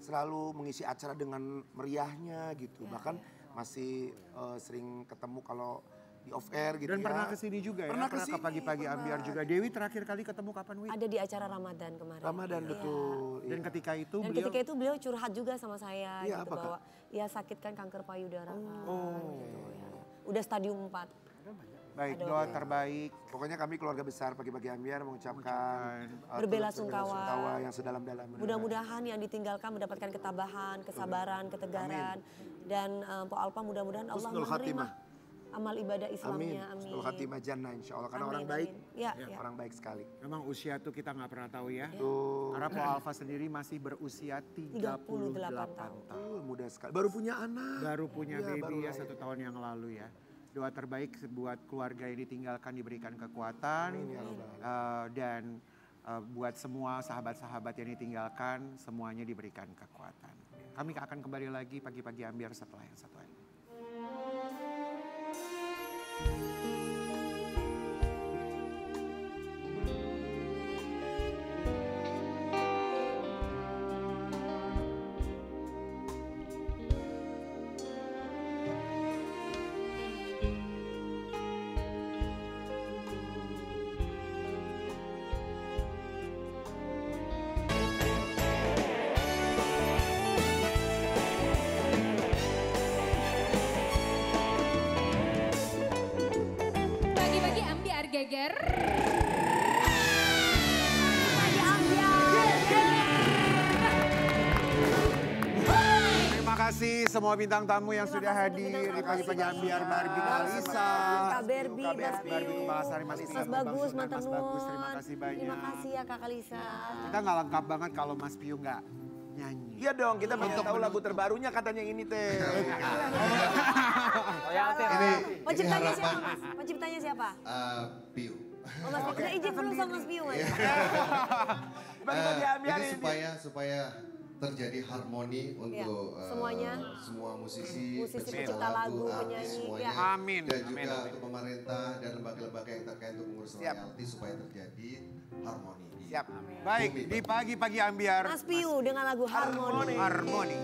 selalu mengisi acara dengan meriahnya gitu. Bahkan masih sering ketemu kalau di off air gitu. Dan pernah kesini juga pernah ya, pernah ke pagi-pagi Ambiar juga. Dewi terakhir kali ketemu kapan, Wi? Ada di acara Ramadan kemarin. Ramadan betul. Dan ketika itu Dan ketika itu beliau curhat juga sama saya Iya, gitu apa, bahwa ya sakit kan kanker payudara. Oh. Gitu, ya. Udah stadium 4. Baik, doa terbaik. Pokoknya kami keluarga besar pagi-pagi Ambiar mengucapkan berbela-sungkawa yang sedalam-dalamnya. Mudah-mudahan yang ditinggalkan mendapatkan ketabahan, kesabaran, ketegaran. Dan Po Alpha mudah-mudahan Allah menerima amal ibadah Islamnya. Amin. Husnul khatimah jannah insya Allah. Karena Amin, orang baik, ya. orang baik sekali. Memang usia tuh kita nggak pernah tahu ya. Tuh. Karena Po Alpha sendiri masih berusia 38 tahun. Muda sekali. Baru punya anak. Baru punya baby ya 1 lahir. tahun yang lalu ya. Doa terbaik buat keluarga yang ditinggalkan diberikan kekuatan. Amin, ya dan buat semua sahabat-sahabat yang ditinggalkan semuanya diberikan kekuatan. Kami akan kembali lagi pagi-pagi Ambiar setelah yang satu ini. Bagi-bagi Ambiar Geger. Terima kasih kasih semua bintang tamu yang sudah hadir di pagi-pagi Ambiar, Barbie Kalisa. Kak Barbie, Mas Barbie Kumalasari, Mas Mas Bagus, Mantan Mas Bagus, terima kasih banyak. Terima kasih ya Kak Kalisa. Kita nggak lengkap banget kalau Mas Piu nggak nyanyi. Iya dong, kita pengen tahu lagu terbarunya katanya ini teh. Penciptanya siapa Mas? Penciptanya siapa? Piu. Oh Mas Piu, udah izin belum sama Mas Piu Mas? Ini supaya terjadi harmoni untuk semuanya, semua musisi pencipta lagu, penyanyi. semuanya. Amin. Dan juga untuk pemerintah dan lembaga-lembaga yang terkait untuk mengurus royalti supaya terjadi harmoni. Siap. Baik, di pagi-pagi Ambiar. Mas Piu dengan lagu Harmoni. Harmoni.